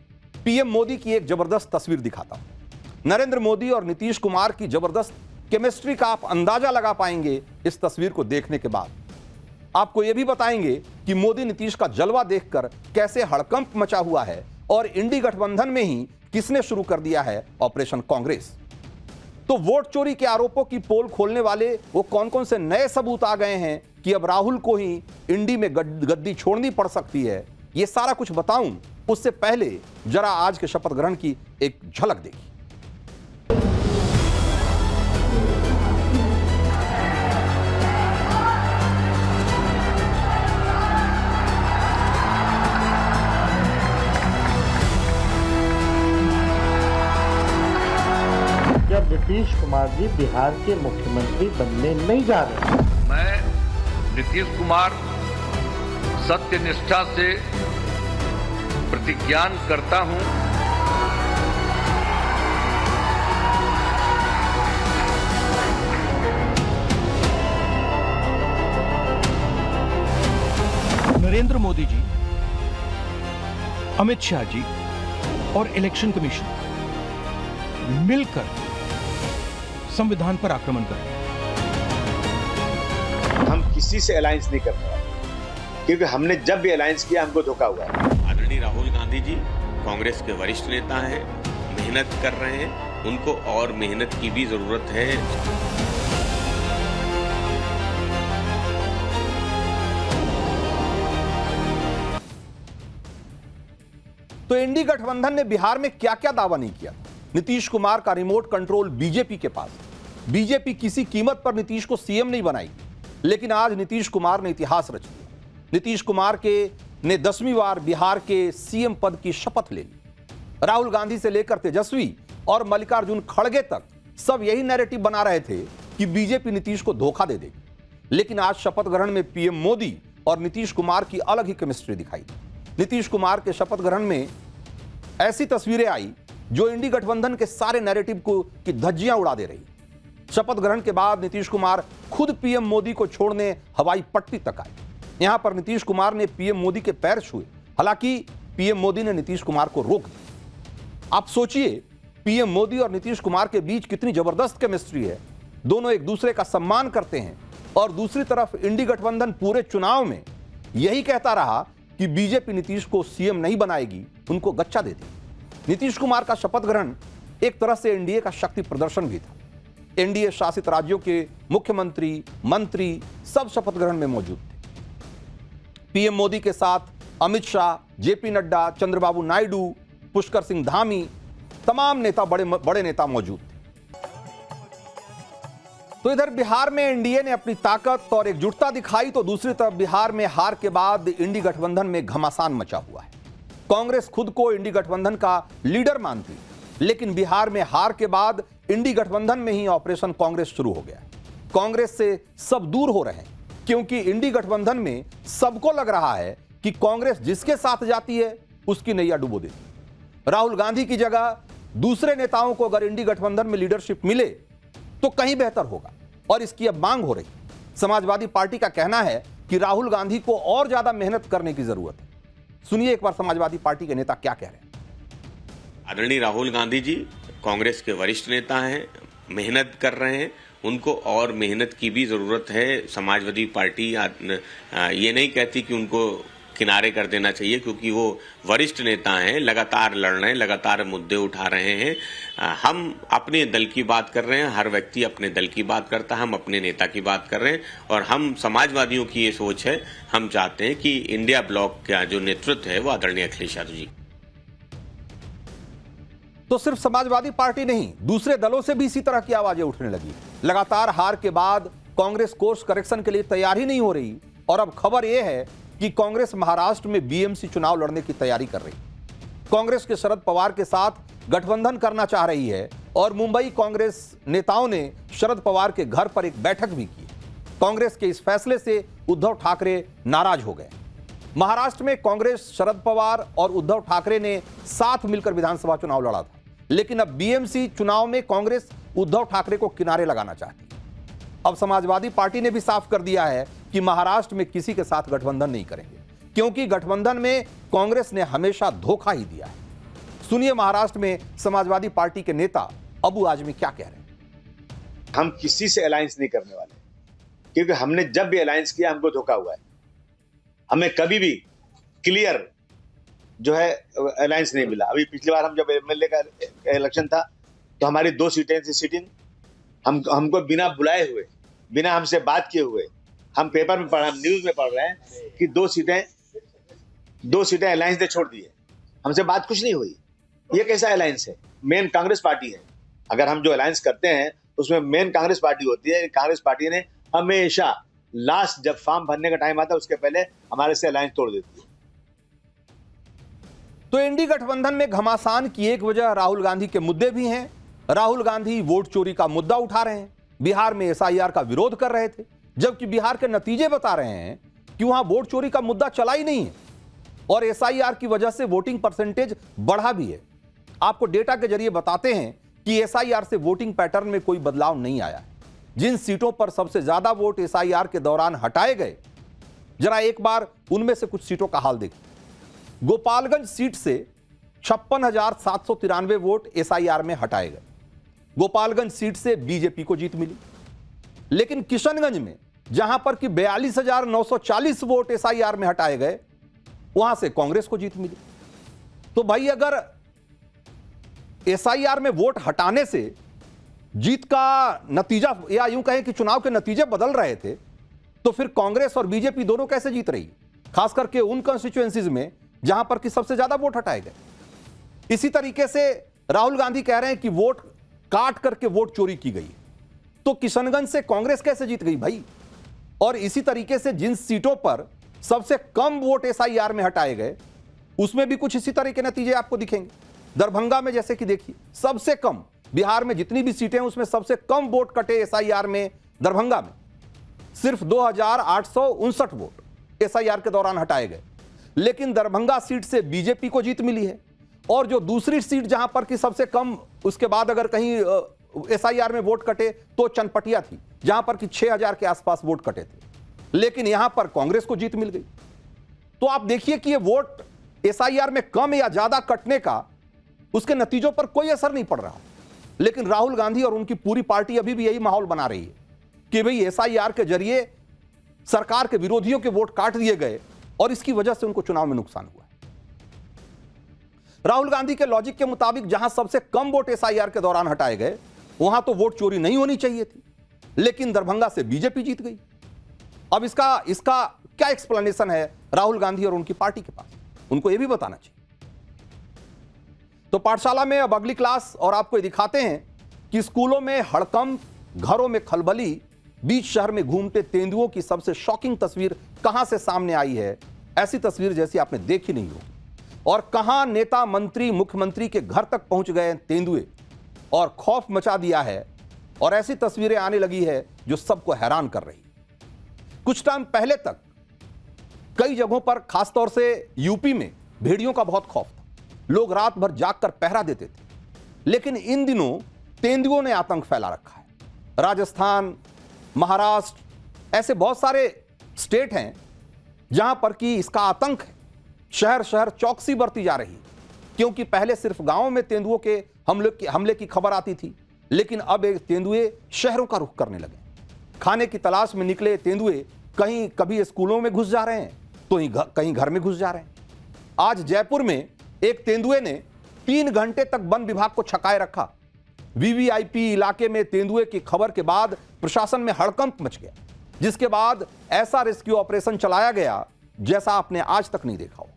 S1: पीएम मोदी की एक जबरदस्त तस्वीर दिखाता हूं। नरेंद्र मोदी और नीतीश कुमार की जबरदस्त केमिस्ट्री का आप अंदाजा लगा पाएंगे इस तस्वीर को देखने के बाद। आपको यह भी बताएंगे कि मोदी नीतीश का जलवा देखकर कैसे हड़कंप मचा हुआ है और इंडी गठबंधन में ही किसने शुरू कर दिया है ऑपरेशन कांग्रेस। तो वोट चोरी के आरोपों की पोल खोलने वाले वो कौन कौन से नए सबूत आ गए हैं कि अब राहुल को ही इंडी में गद्दी छोड़नी पड़ सकती है, ये सारा कुछ बताऊं उससे पहले जरा आज के शपथ ग्रहण की एक झलक देखिए।
S4: जब नीतीश कुमार जी बिहार के मुख्यमंत्री बनने नहीं जा रहे।
S5: मैं नीतीश कुमार सत्य निष्ठा से प्रतिज्ञान करता हूं
S6: नरेंद्र मोदी जी, अमित शाह जी और इलेक्शन कमीशन मिलकर संविधान पर आक्रमण कर रहे हैं।
S7: हम किसी से अलायंस नहीं करने वाले, क्योंकि हमने जब भी अलायंस किया हमको धोखा हुआ है।
S8: आदरणीय राहुल गांधी जी कांग्रेस के वरिष्ठ नेता हैं, मेहनत कर रहे हैं, उनको और मेहनत की भी जरूरत है।
S1: तो इंडी गठबंधन ने बिहार में क्या क्या दावा नहीं किया। नीतीश कुमार का रिमोट कंट्रोल बीजेपी के पास, बीजेपी किसी कीमत पर नीतीश को सीएम नहीं बनाएगी। लेकिन आज नीतीश कुमार ने इतिहास रच दिया। नीतीश कुमार ने 10वीं बार बिहार के सीएम पद की शपथ ले ली। राहुल गांधी से लेकर तेजस्वी और मल्लिकार्जुन खड़गे तक सब यही नैरेटिव बना रहे थे कि बीजेपी नीतीश को धोखा दे देगी। लेकिन आज शपथ ग्रहण में पीएम मोदी और नीतीश कुमार की अलग ही केमिस्ट्री दिखाई दी। नीतीश कुमार के शपथ ग्रहण में ऐसी तस्वीरें आई जो इंडी गठबंधन के सारे नैरेटिव की धज्जियां उड़ा दे रही। शपथ ग्रहण के बाद नीतीश कुमार खुद पीएम मोदी को छोड़ने हवाई पट्टी तक आए। यहां पर नीतीश कुमार ने पीएम मोदी के पैर छुए, हालांकि पीएम मोदी ने नीतीश कुमार को रोक दिया। आप सोचिए, पीएम मोदी और नीतीश कुमार के बीच कितनी जबरदस्त केमिस्ट्री है। दोनों एक दूसरे का सम्मान करते हैं और दूसरी तरफ इंडी गठबंधन पूरे चुनाव में यही कहता रहा कि बीजेपी नीतीश को सीएम नहीं बनाएगी, उनको गच्चा देती। नीतीश कुमार का शपथ ग्रहण एक तरह से एनडीए का शक्ति प्रदर्शन भी था। एनडीए शासित राज्यों के मुख्यमंत्री, मंत्री सब शपथ ग्रहण में मौजूद थे। पीएम मोदी के साथ अमित शाह, जेपी नड्डा, चंद्रबाबू नायडू, पुष्कर सिंह धामी, तमाम नेता, बड़े नेता मौजूद थे। तो इधर बिहार में एनडीए ने अपनी ताकत और एकजुटता दिखाई, तो दूसरी तरफ बिहार में हार के बाद इंडी गठबंधन में घमासान मचा हुआ है। कांग्रेस खुद को इंडी गठबंधन का लीडर मानती, लेकिन बिहार में हार के बाद इंडी गठबंधन में ही ऑपरेशन कांग्रेस शुरू हो गया। कांग्रेस से सब दूर हो रहे हैं, क्योंकि इंडी गठबंधन में सबको लग रहा है कि कांग्रेस जिसके साथ जाती है उसकी नैया डुबो देती। राहुल गांधी की जगह दूसरे नेताओं को अगर इंडी गठबंधन में लीडरशिप मिले तो कहीं बेहतर होगा और इसकी अब मांग हो रही। समाजवादी पार्टी का कहना है कि राहुल गांधी को और ज्यादा मेहनत करने की जरूरत है। सुनिए एक बार समाजवादी पार्टी के नेता क्या कह रहे हैं।
S8: आदरणीय राहुल गांधी जी कांग्रेस के वरिष्ठ नेता हैं, मेहनत कर रहे हैं, उनको और मेहनत की भी जरूरत है। समाजवादी पार्टी ये नहीं कहती कि उनको किनारे कर देना चाहिए, क्योंकि वो वरिष्ठ नेता हैं, लगातार लड़ रहे हैं, लगातार मुद्दे उठा रहे हैं। हम अपने दल की बात कर रहे हैं, हर व्यक्ति अपने दल की बात करता है, हम अपने नेता की बात कर रहे हैं और हम समाजवादियों की ये सोच है, हम चाहते हैं कि इंडिया ब्लॉक का जो नेतृत्व है वो आदरणीय अखिलेश यादव जी।
S1: तो सिर्फ समाजवादी पार्टी नहीं, दूसरे दलों से भी इसी तरह की आवाजें उठने लगी। लगातार हार के बाद कांग्रेस कोर्स करेक्शन के लिए तैयार ही नहीं हो रही और अब खबर यह है कि कांग्रेस महाराष्ट्र में बीएमसी चुनाव लड़ने की तैयारी कर रही। कांग्रेस के शरद पवार के साथ गठबंधन करना चाह रही है और मुंबई कांग्रेस नेताओं ने शरद पवार के घर पर एक बैठक भी की। कांग्रेस के इस फैसले से उद्धव ठाकरे नाराज हो गए। महाराष्ट्र में कांग्रेस, शरद पवार और उद्धव ठाकरे ने साथ मिलकर विधानसभा चुनाव लड़ा था, लेकिन अब बीएमसी चुनाव में कांग्रेस उद्धव ठाकरे को किनारे लगाना चाहती है। अब समाजवादी पार्टी ने भी साफ कर दिया है कि महाराष्ट्र में किसी के साथ गठबंधन नहीं करेंगे, क्योंकि गठबंधन में कांग्रेस ने हमेशा धोखा ही दिया है। सुनिए महाराष्ट्र में समाजवादी पार्टी के नेता अबू आजमी क्या कह रहे हैं।
S7: हम किसी से अलायंस नहीं करने वाले, क्योंकि हमने जब भी अलायंस किया हमको धोखा हुआ है। हमें कभी भी क्लियर जो है अलायंस नहीं मिला। अभी पिछली बार हम जब एमएलए का इलेक्शन था तो हमारी 2 सीटें थी सिटिंग, हमको बिना बुलाए हुए, बिना हमसे बात किए हुए, हम पेपर में पढ़ा, न्यूज में पढ़ रहे हैं कि 2 सीटें अलायंस ने छोड़ दी है। हमसे बात कुछ नहीं हुई। ये कैसा अलायंस है? मेन कांग्रेस पार्टी है। अगर हम जो अलायंस करते हैं उसमें मेन कांग्रेस पार्टी होती है। कांग्रेस पार्टी ने हमेशा लास्ट जब फॉर्म भरने का टाइम आता है उसके पहले हमारे से अलायंस तोड़ देती है।
S1: तो इंडी गठबंधन में घमासान की एक वजह राहुल गांधी के मुद्दे भी हैं। राहुल गांधी वोट चोरी का मुद्दा उठा रहे हैं, बिहार में एसआईआर का विरोध कर रहे थे, जबकि बिहार के नतीजे बता रहे हैं कि वहां वोट चोरी का मुद्दा चला ही नहीं है और एसआईआर की वजह से वोटिंग परसेंटेज बढ़ा भी है। आपको डेटा के जरिए बताते हैं कि एसआईआर से वोटिंग पैटर्न में कोई बदलाव नहीं आया है। जिन सीटों पर सबसे ज्यादा वोट एसआईआर के दौरान हटाए गए, जरा एक बार उनमें से कुछ सीटों का हाल देखिए। गोपालगंज सीट से 56,793 वोट एसआईआर में हटाए गए। गोपालगंज सीट से बीजेपी को जीत मिली। लेकिन किशनगंज में जहां पर कि 42,940 वोट एसआईआर में हटाए गए, वहां से कांग्रेस को जीत मिली। तो भाई अगर एसआईआर में वोट हटाने से जीत का नतीजा, या यूं कहें कि चुनाव के नतीजे बदल रहे थे, तो फिर कांग्रेस और बीजेपी दोनों कैसे जीत रही, खास करके उन कॉन्स्टिट्यूएंसीज में जहां पर कि सबसे ज्यादा वोट हटाए गए। इसी तरीके से राहुल गांधी कह रहे हैं कि वोट काट करके वोट चोरी की गई, तो किशनगंज से कांग्रेस कैसे जीत गई भाई? और इसी तरीके से जिन सीटों पर सबसे कम वोट एसआईआर में हटाए गए, उसमें भी कुछ इसी तरह के नतीजे आपको दिखेंगे। दरभंगा में जैसे कि देखिए, सबसे कम, बिहार में जितनी भी सीटें हैं उसमें सबसे कम वोट कटे एसआईआर में दरभंगा में, सिर्फ 2,859 वोट एसआईआर के दौरान हटाए गए। लेकिन दरभंगा सीट से बीजेपी को जीत मिली है। और जो दूसरी सीट जहां पर कि सबसे कम, उसके बाद अगर कहीं एसआईआर में वोट कटे तो चनपटिया थी, जहां पर कि 6,000 के आसपास वोट कटे थे, लेकिन यहां पर कांग्रेस को जीत मिल गई। तो आप देखिए कि ये वोट एसआईआर में कम या ज्यादा कटने का उसके नतीजों पर कोई असर नहीं पड़ रहा। लेकिन राहुल गांधी और उनकी पूरी पार्टी अभी भी यही माहौल बना रही है कि भाई एसआईआर के जरिए सरकार के विरोधियों के वोट काट दिए गए और इसकी वजह से उनको चुनाव में नुकसान हुआ। राहुल गांधी के लॉजिक के मुताबिक जहां सबसे कम वोट एसआईआर के दौरान हटाए गए, वहां तो वोट चोरी नहीं होनी चाहिए थी, लेकिन दरभंगा से बीजेपी जीत गई। अब इसका क्या एक्सप्लेनेशन है राहुल गांधी और उनकी पार्टी के पास? उनको यह भी बताना चाहिए। तो पाठशाला में अब अगली क्लास, और आपको दिखाते हैं कि स्कूलों में हड़कंप, घरों में खलबली, बीच शहर में घूमते तेंदुओं की सबसे शॉकिंग तस्वीर कहां से सामने आई है। ऐसी तस्वीर जैसी आपने देखी नहीं होगी। और कहां नेता, मंत्री, मुख्यमंत्री के घर तक पहुंच गए तेंदुए और खौफ मचा दिया है। और ऐसी तस्वीरें आने लगी है जो सबको हैरान कर रही। कुछ टाइम पहले तक कई जगहों पर, खासतौर से यूपी में भेड़ियों का बहुत खौफ था। लोग रात भर जागकर पहरा देते थे। लेकिन इन दिनों तेंदुओं ने आतंक फैला रखा है। राजस्थान, महाराष्ट्र, ऐसे बहुत सारे स्टेट हैं जहां पर कि इसका आतंक है। शहर शहर चौकसी बरती जा रही है, क्योंकि पहले सिर्फ गांवों में तेंदुओं के हमले की खबर आती थी, लेकिन अब एक तेंदुए शहरों का रुख करने लगे। खाने की तलाश में निकले तेंदुए कहीं कभी स्कूलों में घुस जा रहे हैं, तो कहीं घर में घुस जा रहे हैं। आज जयपुर में एक तेंदुए ने 3 घंटे तक वन विभाग को छकाए रखा। वीवीआईपी इलाके में तेंदुए की खबर के बाद प्रशासन में हड़कंप मच गया, जिसके बाद ऐसा रेस्क्यू ऑपरेशन चलाया गया जैसा आपने आज तक नहीं देखा हो।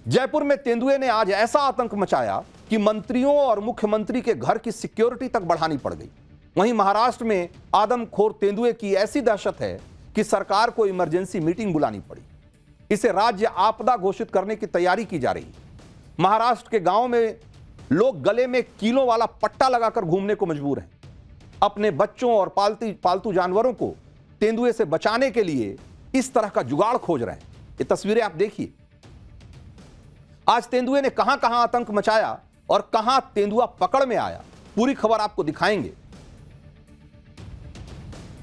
S1: जयपुर में तेंदुए ने आज ऐसा आतंक मचाया कि मंत्रियों और मुख्यमंत्री के घर की सिक्योरिटी तक बढ़ानी पड़ गई। वहीं महाराष्ट्र में आदमखोर तेंदुए की ऐसी दहशत है कि सरकार को इमरजेंसी मीटिंग बुलानी पड़ी। इसे राज्य आपदा घोषित करने की तैयारी की जा रही है। महाराष्ट्र के गांव में लोग गले में कीलों वाला पट्टा लगाकर घूमने को मजबूर हैं। अपने बच्चों और पालतू जानवरों को तेंदुए से बचाने के लिए इस तरह का जुगाड़ खोज रहे हैं। ये तस्वीरें आप देखिए। आज तेंदुए ने कहां कहां आतंक मचाया और कहां तेंदुआ पकड़ में आया, पूरी खबर आपको दिखाएंगे।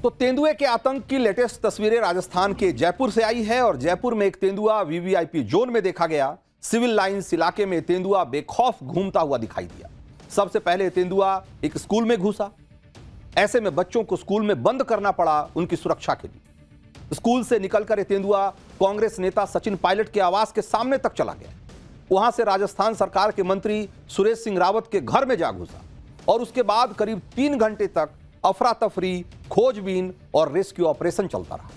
S1: तो तेंदुए के आतंक की लेटेस्ट तस्वीरें राजस्थान के जयपुर से आई है और जयपुर में एक तेंदुआ वीवीआईपी जोन में देखा गया। सिविल लाइंस इलाके में तेंदुआ बेखौफ घूमता हुआ दिखाई दिया। सबसे पहले तेंदुआ एक स्कूल में घुसा। ऐसे में बच्चों को स्कूल में बंद करना पड़ा उनकी सुरक्षा के लिए। स्कूल से निकलकर तेंदुआ कांग्रेस नेता सचिन पायलट के आवास के सामने तक चला गया। वहां से राजस्थान सरकार के मंत्री सुरेश सिंह रावत के घर में जा घुसा और उसके बाद करीब 3 घंटे तक अफरा तफरी, खोजबीन और रेस्क्यू ऑपरेशन चलता रहा।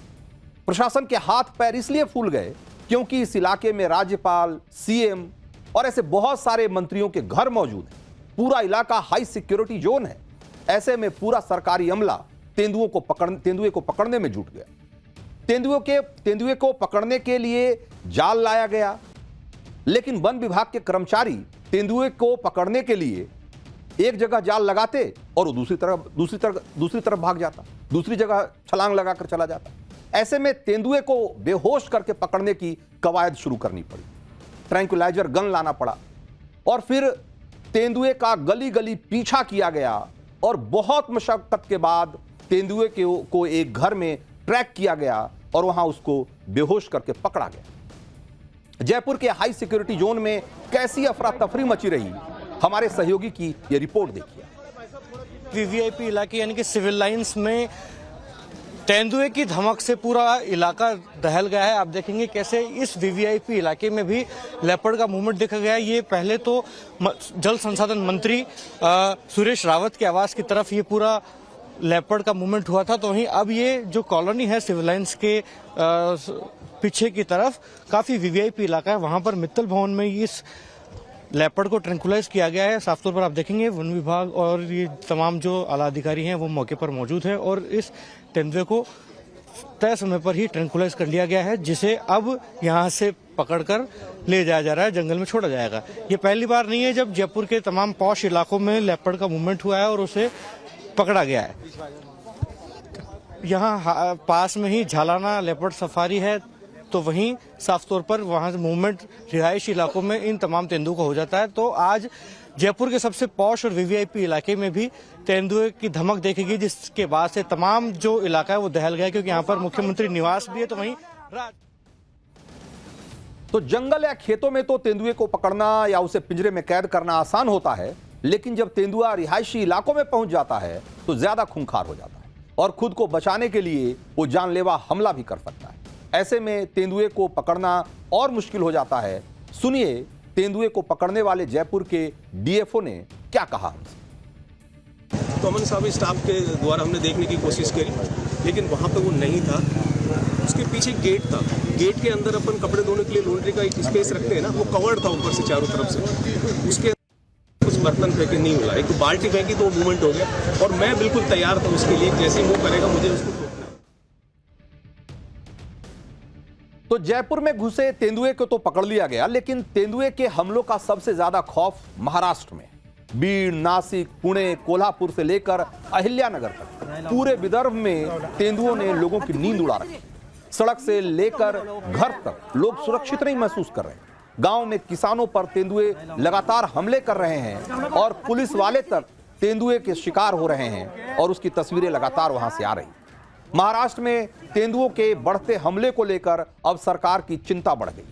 S1: प्रशासन के हाथ पैर इसलिए फूल गए क्योंकि इस इलाके में राज्यपाल, सीएम और ऐसे बहुत सारे मंत्रियों के घर मौजूद हैं। पूरा इलाका हाई सिक्योरिटी जोन है। ऐसे में पूरा सरकारी अमला तेंदुए को पकड़ने में जुट गया। तेंदुए को पकड़ने के लिए जाल लाया गया, लेकिन वन विभाग के कर्मचारी तेंदुए को पकड़ने के लिए एक जगह जाल लगाते और वो दूसरी तरफ भाग जाता, दूसरी जगह छलांग लगाकर चला जाता। ऐसे में तेंदुए को बेहोश करके पकड़ने की कवायद शुरू करनी पड़ी। ट्रैंक्विलाइजर गन लाना पड़ा और फिर तेंदुए का गली गली पीछा किया गया और बहुत मशक्कत के बाद तेंदुए को एक घर में ट्रैक किया गया और वहां उसको बेहोश करके पकड़ा गया। जयपुर के हाई सिक्योरिटी जोन में कैसी अफरा तफरी मची रही, हमारे सहयोगी की यह रिपोर्ट देखिए।
S9: वीवीआईपी इलाके यानी कि सिविल लाइंस में तेंदुए की धमक से पूरा इलाका दहल गया है। आप देखेंगे कैसे इस वीवीआईपी इलाके में भी लेपर्ड का मूवमेंट देखा गया। ये पहले तो जल संसाधन मंत्री सुरेश रावत के आवास की तरफ ये पूरा लेपर्ड का मूवमेंट हुआ था, तो वहीं अब ये जो कॉलोनी है सिविल लाइंस के पीछे की तरफ काफी वीवीआईपी इलाका है, वहां पर मित्तल भवन में इस लेपर्ड को ट्रैंक्विलाइज किया गया है। साफ तौर पर आप देखेंगे वन विभाग और ये तमाम जो आला अधिकारी हैं वो मौके पर मौजूद हैं और इस तेंदुए को तय समय पर ही ट्रैंक्विलाइज कर लिया गया है, जिसे अब यहां से पकड़कर ले जाया जा रहा है, जंगल में छोड़ा जाएगा। ये पहली बार नहीं है जब जयपुर के तमाम पॉश इलाकों में लेपर्ड का मूवमेंट हुआ है और उसे पकड़ा गया है। यहाँ पास में ही झालाना लेपर्ड सफारी है, तो वहीं साफ तौर पर वहां से मूवमेंट रिहायशी इलाकों में इन तमाम तेंदुओं का हो जाता है। तो आज जयपुर के सबसे पॉश और वीवीआईपी इलाके में भी तेंदुए की धमक देखेगी, जिसके बाद से तमाम जो इलाका है वो दहल गया, क्योंकि यहाँ पर मुख्यमंत्री निवास भी है। तो वहीं
S1: तो जंगल या खेतों में तो तेंदुए को पकड़ना या उसे पिंजरे में कैद करना आसान होता है, लेकिन जब तेंदुआ रिहायशी इलाकों में पहुंच जाता है तो ज्यादा खूंखार हो जाता है और खुद को बचाने के लिए वो जानलेवा हमला भी कर सकता है। ऐसे में तेंदुए को पकड़ना और मुश्किल हो जाता है। सुनिए तेंदुए को पकड़ने वाले जयपुर के डीएफओ ने क्या कहा।
S10: तो अमन साहब स्टाफ के द्वारा हमने देखने की कोशिश करी, लेकिन वहाँ पे वो नहीं था। उसके पीछे गेट था, गेट के अंदर अपन कपड़े धोने के लिए लॉन्ड्री का एक स्पेस रखते हैं ना, वो कवर्ड था ऊपर से चारों तरफ से। उसके कुछ बर्तन फेंके नहीं हुआ, एक बाल्टी फेंकी तो मूवमेंट हो गया और मैं बिल्कुल तैयार था उसके लिए, जैसे ही वो करेगा मुझे उसको।
S1: तो जयपुर में घुसे तेंदुए को तो पकड़ लिया गया, लेकिन तेंदुए के हमलों का सबसे ज्यादा खौफ महाराष्ट्र में। बीड़, नासिक, पुणे, कोल्हापुर से लेकर अहिल्यानगर तक पूरे विदर्भ में तेंदुओं ने लोगों की नींद उड़ा रखी। सड़क से लेकर घर तक लोग सुरक्षित नहीं महसूस कर रहे हैं। गांव में किसानों पर तेंदुए लगातार हमले कर रहे हैं और पुलिस वाले तक तेंदुए के शिकार हो रहे हैं और उसकी तस्वीरें लगातार वहां से आ रही। महाराष्ट्र में तेंदुओं के बढ़ते हमले को लेकर अब सरकार की चिंता बढ़ गई।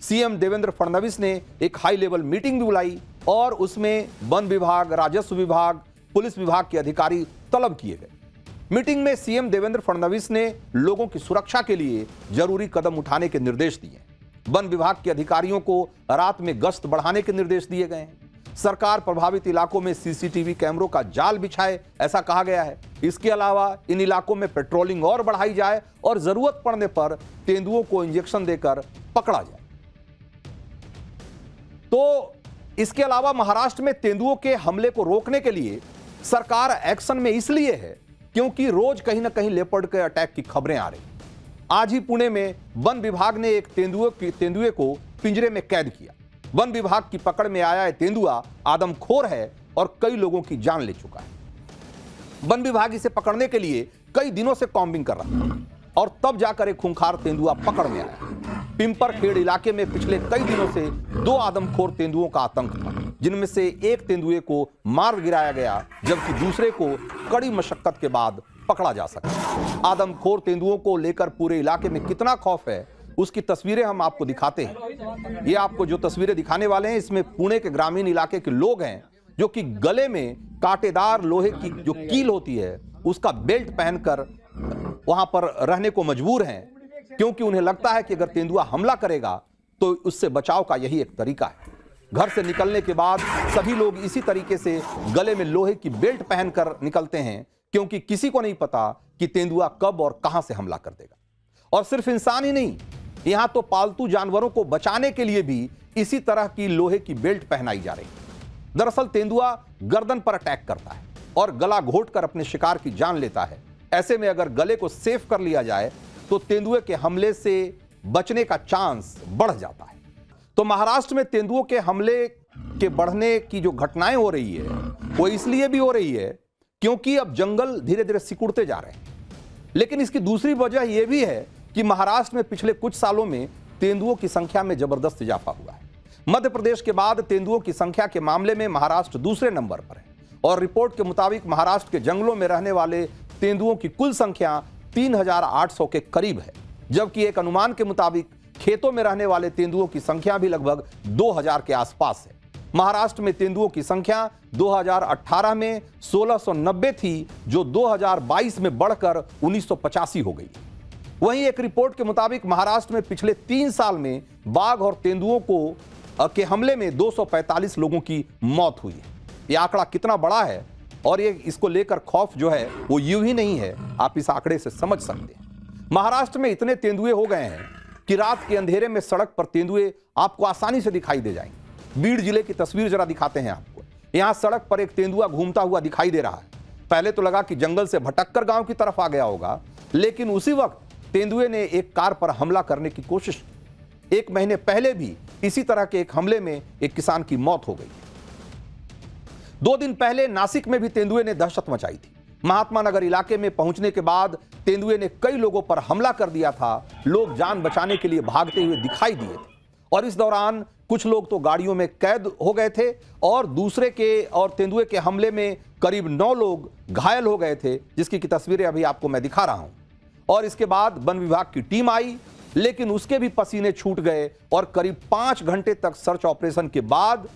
S1: सीएम देवेंद्र फडणवीस ने एक हाई लेवल मीटिंग भी बुलाई और उसमें वन विभाग, राजस्व विभाग, पुलिस विभाग के अधिकारी तलब किए गए। मीटिंग में सीएम देवेंद्र फडणवीस ने लोगों की सुरक्षा के लिए जरूरी कदम उठाने के निर्देश दिए। वन विभाग के अधिकारियों को रात में गश्त बढ़ाने के निर्देश दिए गए हैं। सरकार प्रभावित इलाकों में सीसीटीवी कैमरों का जाल बिछाए, ऐसा कहा गया है। इसके अलावा इन इलाकों में पेट्रोलिंग और बढ़ाई जाए और जरूरत पड़ने पर तेंदुओं को इंजेक्शन देकर पकड़ा जाए। तो इसके अलावा महाराष्ट्र में तेंदुओं के हमले को रोकने के लिए सरकार एक्शन में इसलिए है क्योंकि रोज कहीं ना कहीं लेपर्ड के अटैक की खबरें आ रही। आज ही पुणे में वन विभाग ने एक तेंदुए को पिंजरे में कैद किया। वन विभाग की पकड़ में आया है तेंदुआ आदमखोर है और कई लोगों की जान ले चुका है। वन विभाग इसे पकड़ने के लिए कई दिनों से कॉम्बिंग कर रहा था और तब जाकर एक खूंखार तेंदुआ पकड़ में आया। पिंपरखेड़ इलाके में पिछले कई दिनों से 2 आदमखोर तेंदुओं का आतंक था, जिनमें से एक तेंदुए को मार गिराया गया जबकि दूसरे को कड़ी मशक्कत के बाद पकड़ा जा सका। आदमखोर तेंदुओं को लेकर पूरे इलाके में कितना खौफ है उसकी तस्वीरें हम आपको दिखाते हैं। ये आपको जो तस्वीरें दिखाने वाले हैं इसमें पुणे के ग्रामीण इलाके के लोग हैं जो कि गले में कांटेदार लोहे की जो कील होती है उसका बेल्ट पहनकर वहां पर रहने को मजबूर हैं, क्योंकि उन्हें लगता है कि अगर तेंदुआ हमला करेगा तो उससे बचाव का यही एक तरीका है। घर से निकलने के बाद सभी लोग इसी तरीके से गले में लोहे की बेल्ट पहनकर निकलते हैं, क्योंकि किसी को नहीं पता कि तेंदुआ कब और कहां से हमला कर देगा। और सिर्फ इंसान ही नहीं, यहां तो पालतू जानवरों को बचाने के लिए भी इसी तरह की लोहे की बेल्ट पहनाई जा रही है। दरअसल तेंदुआ गर्दन पर अटैक करता है और गला घोंटकर अपने शिकार की जान लेता है। ऐसे में अगर गले को सेफ कर लिया जाए तो तेंदुए के हमले से बचने का चांस बढ़ जाता है। तो महाराष्ट्र में तेंदुओं के हमले के बढ़ने की जो घटनाएं हो रही है वो इसलिए भी हो रही है क्योंकि अब जंगल धीरे धीरे सिकुड़ते जा रहे हैं। लेकिन इसकी दूसरी वजह यह भी है कि महाराष्ट्र में पिछले कुछ सालों में तेंदुओं की संख्या में जबरदस्त इजाफा हुआ है। मध्य प्रदेश के बाद तेंदुओं की संख्या के मामले में महाराष्ट्र दूसरे नंबर पर है और रिपोर्ट के मुताबिक महाराष्ट्र के जंगलों में रहने वाले तेंदुओं की कुल संख्या 3800 के करीब है, जबकि एक अनुमान के मुताबिक खेतों में रहने वाले तेंदुओं की संख्या भी लगभग 2000 के आसपास है। महाराष्ट्र में तेंदुओं की संख्या 2018 में 1690 थी, जो 2022 में बढ़कर 1985 हो गई। वहीं एक रिपोर्ट के मुताबिक महाराष्ट्र में पिछले 3 साल में बाघ और तेंदुओं के हमले में 245 लोगों की मौत हुई है। यह आंकड़ा कितना बड़ा है और ये इसको लेकर खौफ जो है वो यूं ही नहीं है, आप इस आंकड़े से समझ सकते हैं। महाराष्ट्र में इतने तेंदुए हो गए हैं कि रात के अंधेरे में सड़क पर तेंदुए आपको आसानी से दिखाई दे जाएंगे। बीड़ जिले की तस्वीर जरा दिखाते हैं आपको। यहां सड़क पर एक तेंदुआ घूमता हुआ दिखाई दे रहा है। पहले तो लगा कि जंगल से भटककर गांव की तरफ आ गया होगा, लेकिन उसी वक्त तेंदुए ने एक कार पर हमला करने की कोशिश की। 1 महीने पहले भी इसी तरह के एक हमले में एक किसान की मौत हो गई। 2 दिन पहले नासिक में भी तेंदुए ने दहशत मचाई थी। महात्मा नगर इलाके में पहुंचने के बाद तेंदुए ने कई लोगों पर हमला कर दिया था। लोग जान बचाने के लिए भागते हुए दिखाई दिए थे और इस दौरान कुछ लोग तो गाड़ियों में कैद हो गए थे और तेंदुए के हमले में करीब 9 लोग घायल हो गए थे, जिसकी की तस्वीरें अभी आपको मैं दिखा रहा हूं। और इसके बाद वन विभाग की टीम आई, लेकिन उसके भी पसीने छूट गए और करीब 5 घंटे तक सर्च ऑपरेशन के बाद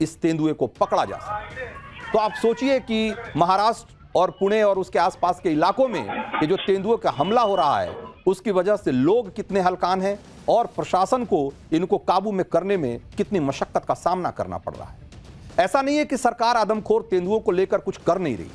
S1: इस तेंदुए को पकड़ा जा सका। तो आप सोचिए कि महाराष्ट्र और पुणे और उसके आसपास के इलाकों में ये जो तेंदुए का हमला हो रहा है उसकी वजह से लोग कितने हलकान हैं और प्रशासन को इनको काबू में करने में कितनी मशक्कत का सामना करना पड़ रहा है। ऐसा नहीं है कि सरकार आदमखोर तेंदुओं को लेकर कुछ कर नहीं रही।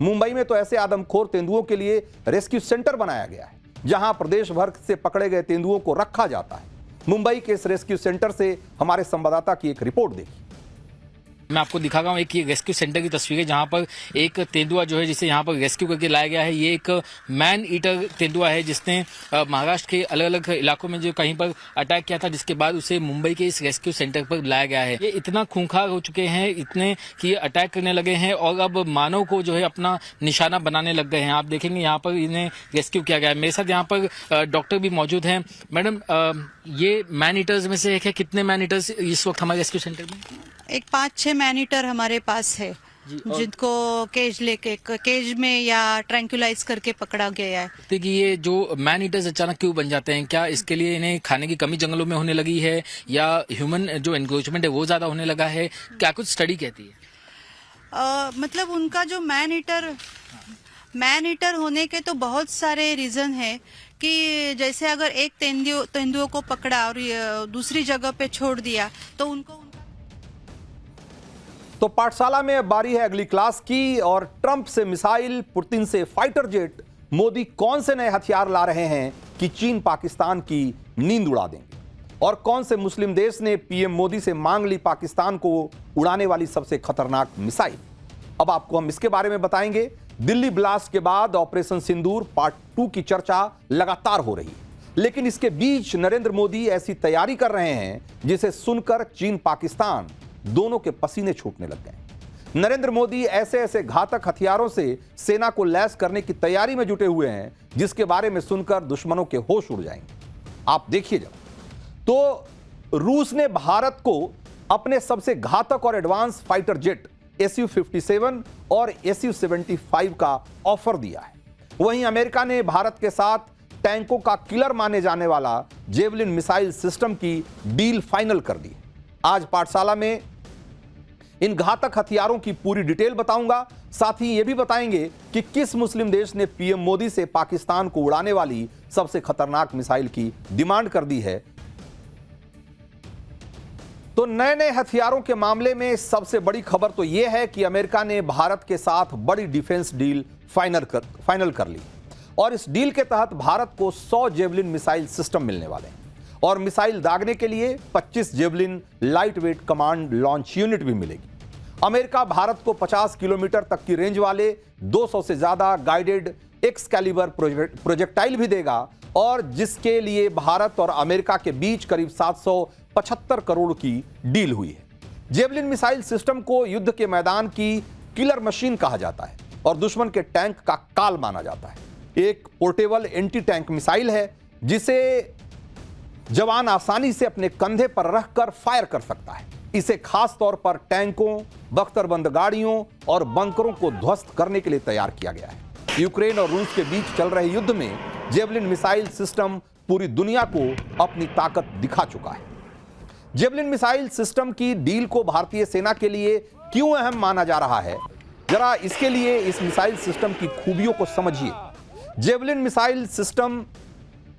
S1: मुंबई में तो ऐसे आदमखोर तेंदुओं के लिए रेस्क्यू सेंटर बनाया गया है, जहां प्रदेश भर से पकड़े गए तेंदुओं को रखा जाता है। मुंबई के इस रेस्क्यू सेंटर से हमारे संवाददाता की एक रिपोर्ट देखी।
S11: मैं आपको दिखा रहा हूँ एक ये रेस्क्यू सेंटर की तस्वीर है जहाँ पर एक तेंदुआ जो है जिसे यहाँ पर रेस्क्यू करके लाया गया है। ये एक मैन ईटर तेंदुआ है जिसने महाराष्ट्र के अलग अलग इलाकों में जो कहीं पर अटैक किया था, जिसके बाद उसे मुंबई के इस रेस्क्यू सेंटर पर लाया गया है। ये इतना खूंखार हो चुके हैं, इतने कि अटैक करने लगे हैं और अब मानव को जो है अपना निशाना बनाने लग गए हैं। आप देखेंगे यहाँ पर इन्हें रेस्क्यू किया गया है। मेरे साथ यहाँ पर डॉक्टर भी मौजूद हैं। मैडम, ये मैन ईटर्स में से एक है। कितने मैन ईटर्स इस वक्त हमारे रेस्क्यू सेंटर में?
S12: एक 5-6 मैन ईटर हमारे पास है जिनको केज में या ट्रैंक्युलाइज करके पकड़ा गया है।
S11: देखिए, ये जो मैन ईटर्स अचानक क्यों बन जाते हैं? क्या इसके लिए इन्हें खाने की कमी जंगलों में होने लगी है या ह्यूमन जो एनक्रोचमेंट है वो ज्यादा होने लगा है? क्या कुछ स्टडी कहती है?
S12: मतलब उनका जो मैन ईटर होने के तो बहुत सारे रीजन है कि जैसे अगर एक तेंदुओं को पकड़ा और दूसरी जगह पे छोड़ दिया तो उनको
S1: तो पाठशाला में अब बारी है अगली क्लास की। और ट्रंप से मिसाइल, पुतिन से फाइटर जेट, मोदी कौन से नए हथियार ला रहे हैं कि चीन पाकिस्तान की नींद उड़ा देंगे? और कौन से मुस्लिम देश ने पीएम मोदी से मांग ली पाकिस्तान को उड़ाने वाली सबसे खतरनाक मिसाइल? अब आपको हम इसके बारे में बताएंगे। दिल्ली ब्लास्ट के बाद ऑपरेशन सिंदूर पार्ट 2 की चर्चा लगातार हो रही है, लेकिन इसके बीच नरेंद्र मोदी ऐसी तैयारी कर रहे हैं जिसे सुनकर चीन पाकिस्तान दोनों के पसीने छूटने लग गए। नरेंद्र मोदी ऐसे ऐसे घातक हथियारों से सेना को लैस करने की तैयारी में जुटे हुए हैं जिसके बारे में सुनकर दुश्मनों के होश उड़ जाएंगे। आप देखिए जब तो रूस ने भारत को अपने सबसे घातक और एडवांस फाइटर जेट Su-57 और Su-75 का ऑफर दिया है। वहीं अमेरिका ने भारत के साथ टैंकों का किलर माने जाने वाला जेवलिन मिसाइल सिस्टम की डील फाइनल कर दी। आज पाठशाला में इन घातक हथियारों की पूरी डिटेल बताऊंगा। साथ ही यह भी बताएंगे कि किस मुस्लिम देश ने पीएम मोदी से पाकिस्तान को उड़ाने वाली सबसे खतरनाक मिसाइल की डिमांड कर दी है। तो नए नए हथियारों के मामले में सबसे बड़ी खबर तो यह है कि अमेरिका ने भारत के साथ बड़ी डिफेंस डील फाइनल कर ली और इस डील के तहत भारत को 100 जेवलिन मिसाइल सिस्टम मिलने वाले हैं और मिसाइल दागने के लिए 25 javelin light weight command launch unit भी मिलेगी। अमेरिका भारत को 50 किलोमीटर तक की रेंज वाले 200 से ज्यादा गाइडेड एक्सकैलिबर प्रोजेक्टाइल भी देगा और जिसके लिए भारत और अमेरिका के बीच करीब 775 करोड़ की डील हुई है। जेवलिन मिसाइल सिस्टम को युद्ध के मैदान की किलर मशीन कहा जाता है और दुश्मन के टैंक का काल माना जाता है। एक पोर्टेबल एंटी टैंक मिसाइल है जिसे जवान आसानी से अपने कंधे पर रखकर फायर कर सकता है। इसे खास तौर पर टैंकों, बख्तरबंद गाड़ियों और बंकरों को ध्वस्त करने के लिए तैयार किया गया है। यूक्रेन और रूस के बीच चल रहे युद्ध में जेवलिन मिसाइल सिस्टम पूरी दुनिया को अपनी ताकत दिखा चुका है। जेवलिन मिसाइल सिस्टम की डील को भारतीय सेना के लिए क्यों अहम माना जा रहा है, जरा इसके लिए इस मिसाइल सिस्टम की खूबियों को समझिए। Javelin missile system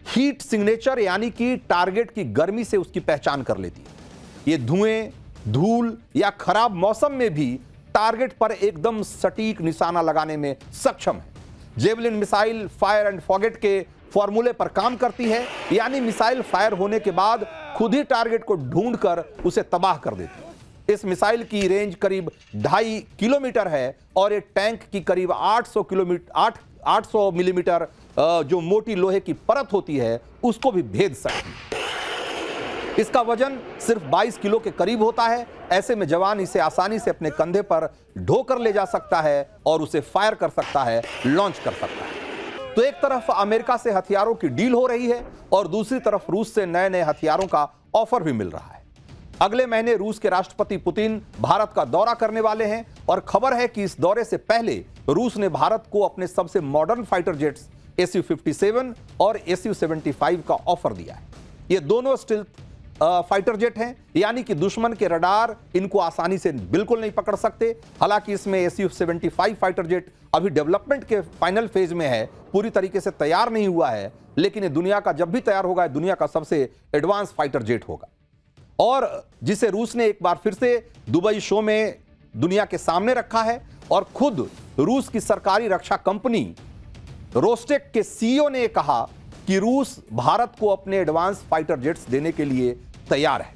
S1: heat signature यानी कि टारगेट की गर्मी से उसकी पहचान कर लेती है। ये धुएं, धूल या खराब मौसम में भी टारगेट पर एकदम सटीक निशाना लगाने में सक्षम है। Javelin missile fire and forget के फॉर्मूले पर काम करती है, यानी मिसाइल फायर होने के बाद खुद ही टारगेट को ढूंढकर उसे तबाह कर देती है। इस मिसाइल की रेंज करीब 2.5 किलोमीटर है और एक टैंक की करीब 800 मिलीमीटर जो मोटी लोहे की परत होती है उसको भी भेद सकती है। इसका वजन सिर्फ 22 किलो के करीब होता है। ऐसे में जवान इसे आसानी से अपने कंधे पर ढोकर ले जा सकता है और उसे फायर कर सकता है, लॉन्च कर सकता है। तो एक तरफ अमेरिका से हथियारों की डील हो रही है और दूसरी तरफ रूस से नए नए हथियारों का ऑफर भी मिल रहा है। अगले महीने रूस के राष्ट्रपति पुतिन भारत का दौरा करने वाले हैं और खबर है कि इस दौरे से पहले रूस ने भारत को अपने सबसे मॉडर्न फाइटर जेट्स Su-57 और Su-75 का ऑफर दिया है। ये दोनों स्टिल्थ फाइटर जेट हैं, यानी कि दुश्मन के रडार इनको आसानी से बिल्कुल नहीं पकड़ सकते। हालांकि इसमें Su-75 फाइटर जेट अभी डेवलपमेंट के फाइनल फेज में है, पूरी तरीके से तैयार नहीं हुआ है, लेकिन ये दुनिया का जब भी तैयार होगा दुनिया का सबसे एडवांस फाइटर जेट होगा और जिसे रूस ने एक बार फिर से दुबई शो में दुनिया के सामने रखा है। और खुद रूस की सरकारी रक्षा कंपनी रोस्टेक के सीईओ ने कहा कि रूस भारत को अपने एडवांस फाइटर जेट्स देने के लिए तैयार है।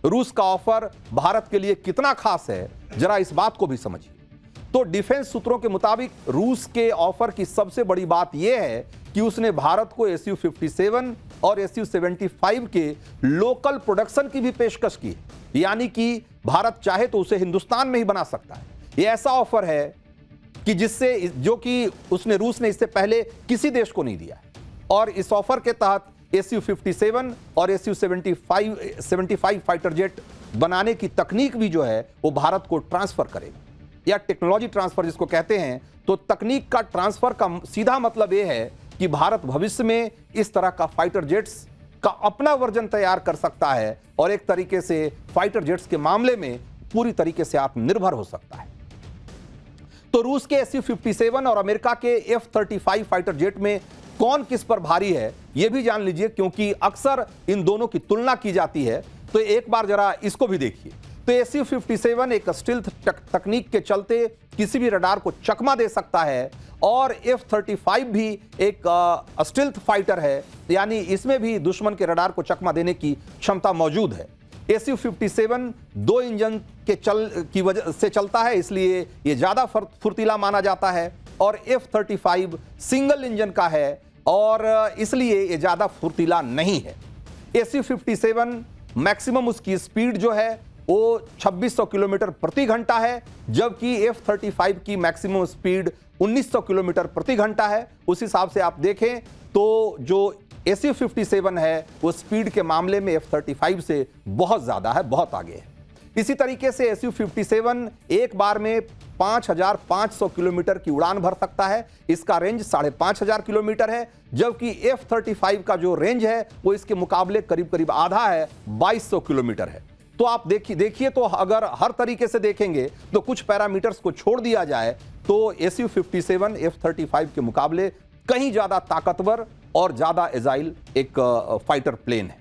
S1: रूस का ऑफर भारत के लिए कितना खास है जरा इस बात को भी समझिए। तो डिफेंस सूत्रों के मुताबिक रूस के ऑफर की सबसे बड़ी बात यह है कि उसने भारत को Su-57 और Su-75 के लोकल प्रोडक्शन की भी पेशकश की है, यानी कि भारत चाहे तो उसे हिंदुस्तान में ही बना सकता है। यह ऐसा ऑफर है कि जो कि रूस ने इससे पहले किसी देश को नहीं दिया है। और इस ऑफर के तहत Su-57 और Su-75 फाइटर जेट बनाने की तकनीक भी जो है वो भारत को ट्रांसफर करेगा, या टेक्नोलॉजी ट्रांसफर जिसको कहते हैं। तो तकनीक का ट्रांसफर का सीधा मतलब यह है कि भारत भविष्य में इस तरह का फाइटर जेट्स का अपना वर्जन तैयार कर सकता है और एक तरीके से फाइटर जेट्स के मामले में पूरी तरीके से आत्मनिर्भर हो सकता है। तो रूस के Su-57 और अमेरिका के F-35 फाइटर जेट में कौन किस पर भारी है यह भी जान लीजिए, क्योंकि अक्सर इन दोनों की तुलना की जाती है। तो एक बार जरा इसको भी देखिए। तो Su-57 एक स्टील्थ तकनीक के चलते किसी भी रडार को चकमा दे सकता है, और F-35 भी एक स्टील्थ फाइटर है, यानी इसमें भी दुश्मन के रडार को चकमा देने की क्षमता मौजूद है। Su-57 दो इंजन की वजह से चलता है, इसलिए यह ज्यादा फुर्तीला माना जाता है, और F-35 सिंगल इंजन का है और इसलिए यह ज्यादा फुर्तीला नहीं है। Su-57 मैक्सिमम उसकी स्पीड जो है वो 2600 किलोमीटर प्रति घंटा है, जबकि F-35 की मैक्सिमम स्पीड 1900 किलोमीटर प्रति घंटा है। उस हिसाब से आप देखें तो जो Su-57 है वो स्पीड के मामले में F-35 से बहुत ज्यादा है, बहुत आगे है। इसी तरीके से Su-57 एक बार में 5500 किलोमीटर की उड़ान भर सकता है। इसका रेंज 5500 किलोमीटर है, जबकि F-35 का जो रेंज है वो इसके मुकाबले करीब करीब आधा है, 2200 किलोमीटर है। तो आप देखिए तो अगर हर तरीके से देखेंगे तो कुछ पैरामीटर्स को छोड़ दिया जाए तो Su-57 F-35 के मुकाबले कहीं ज्यादा ताकतवर और ज्यादा एजाइल एक फाइटर प्लेन है।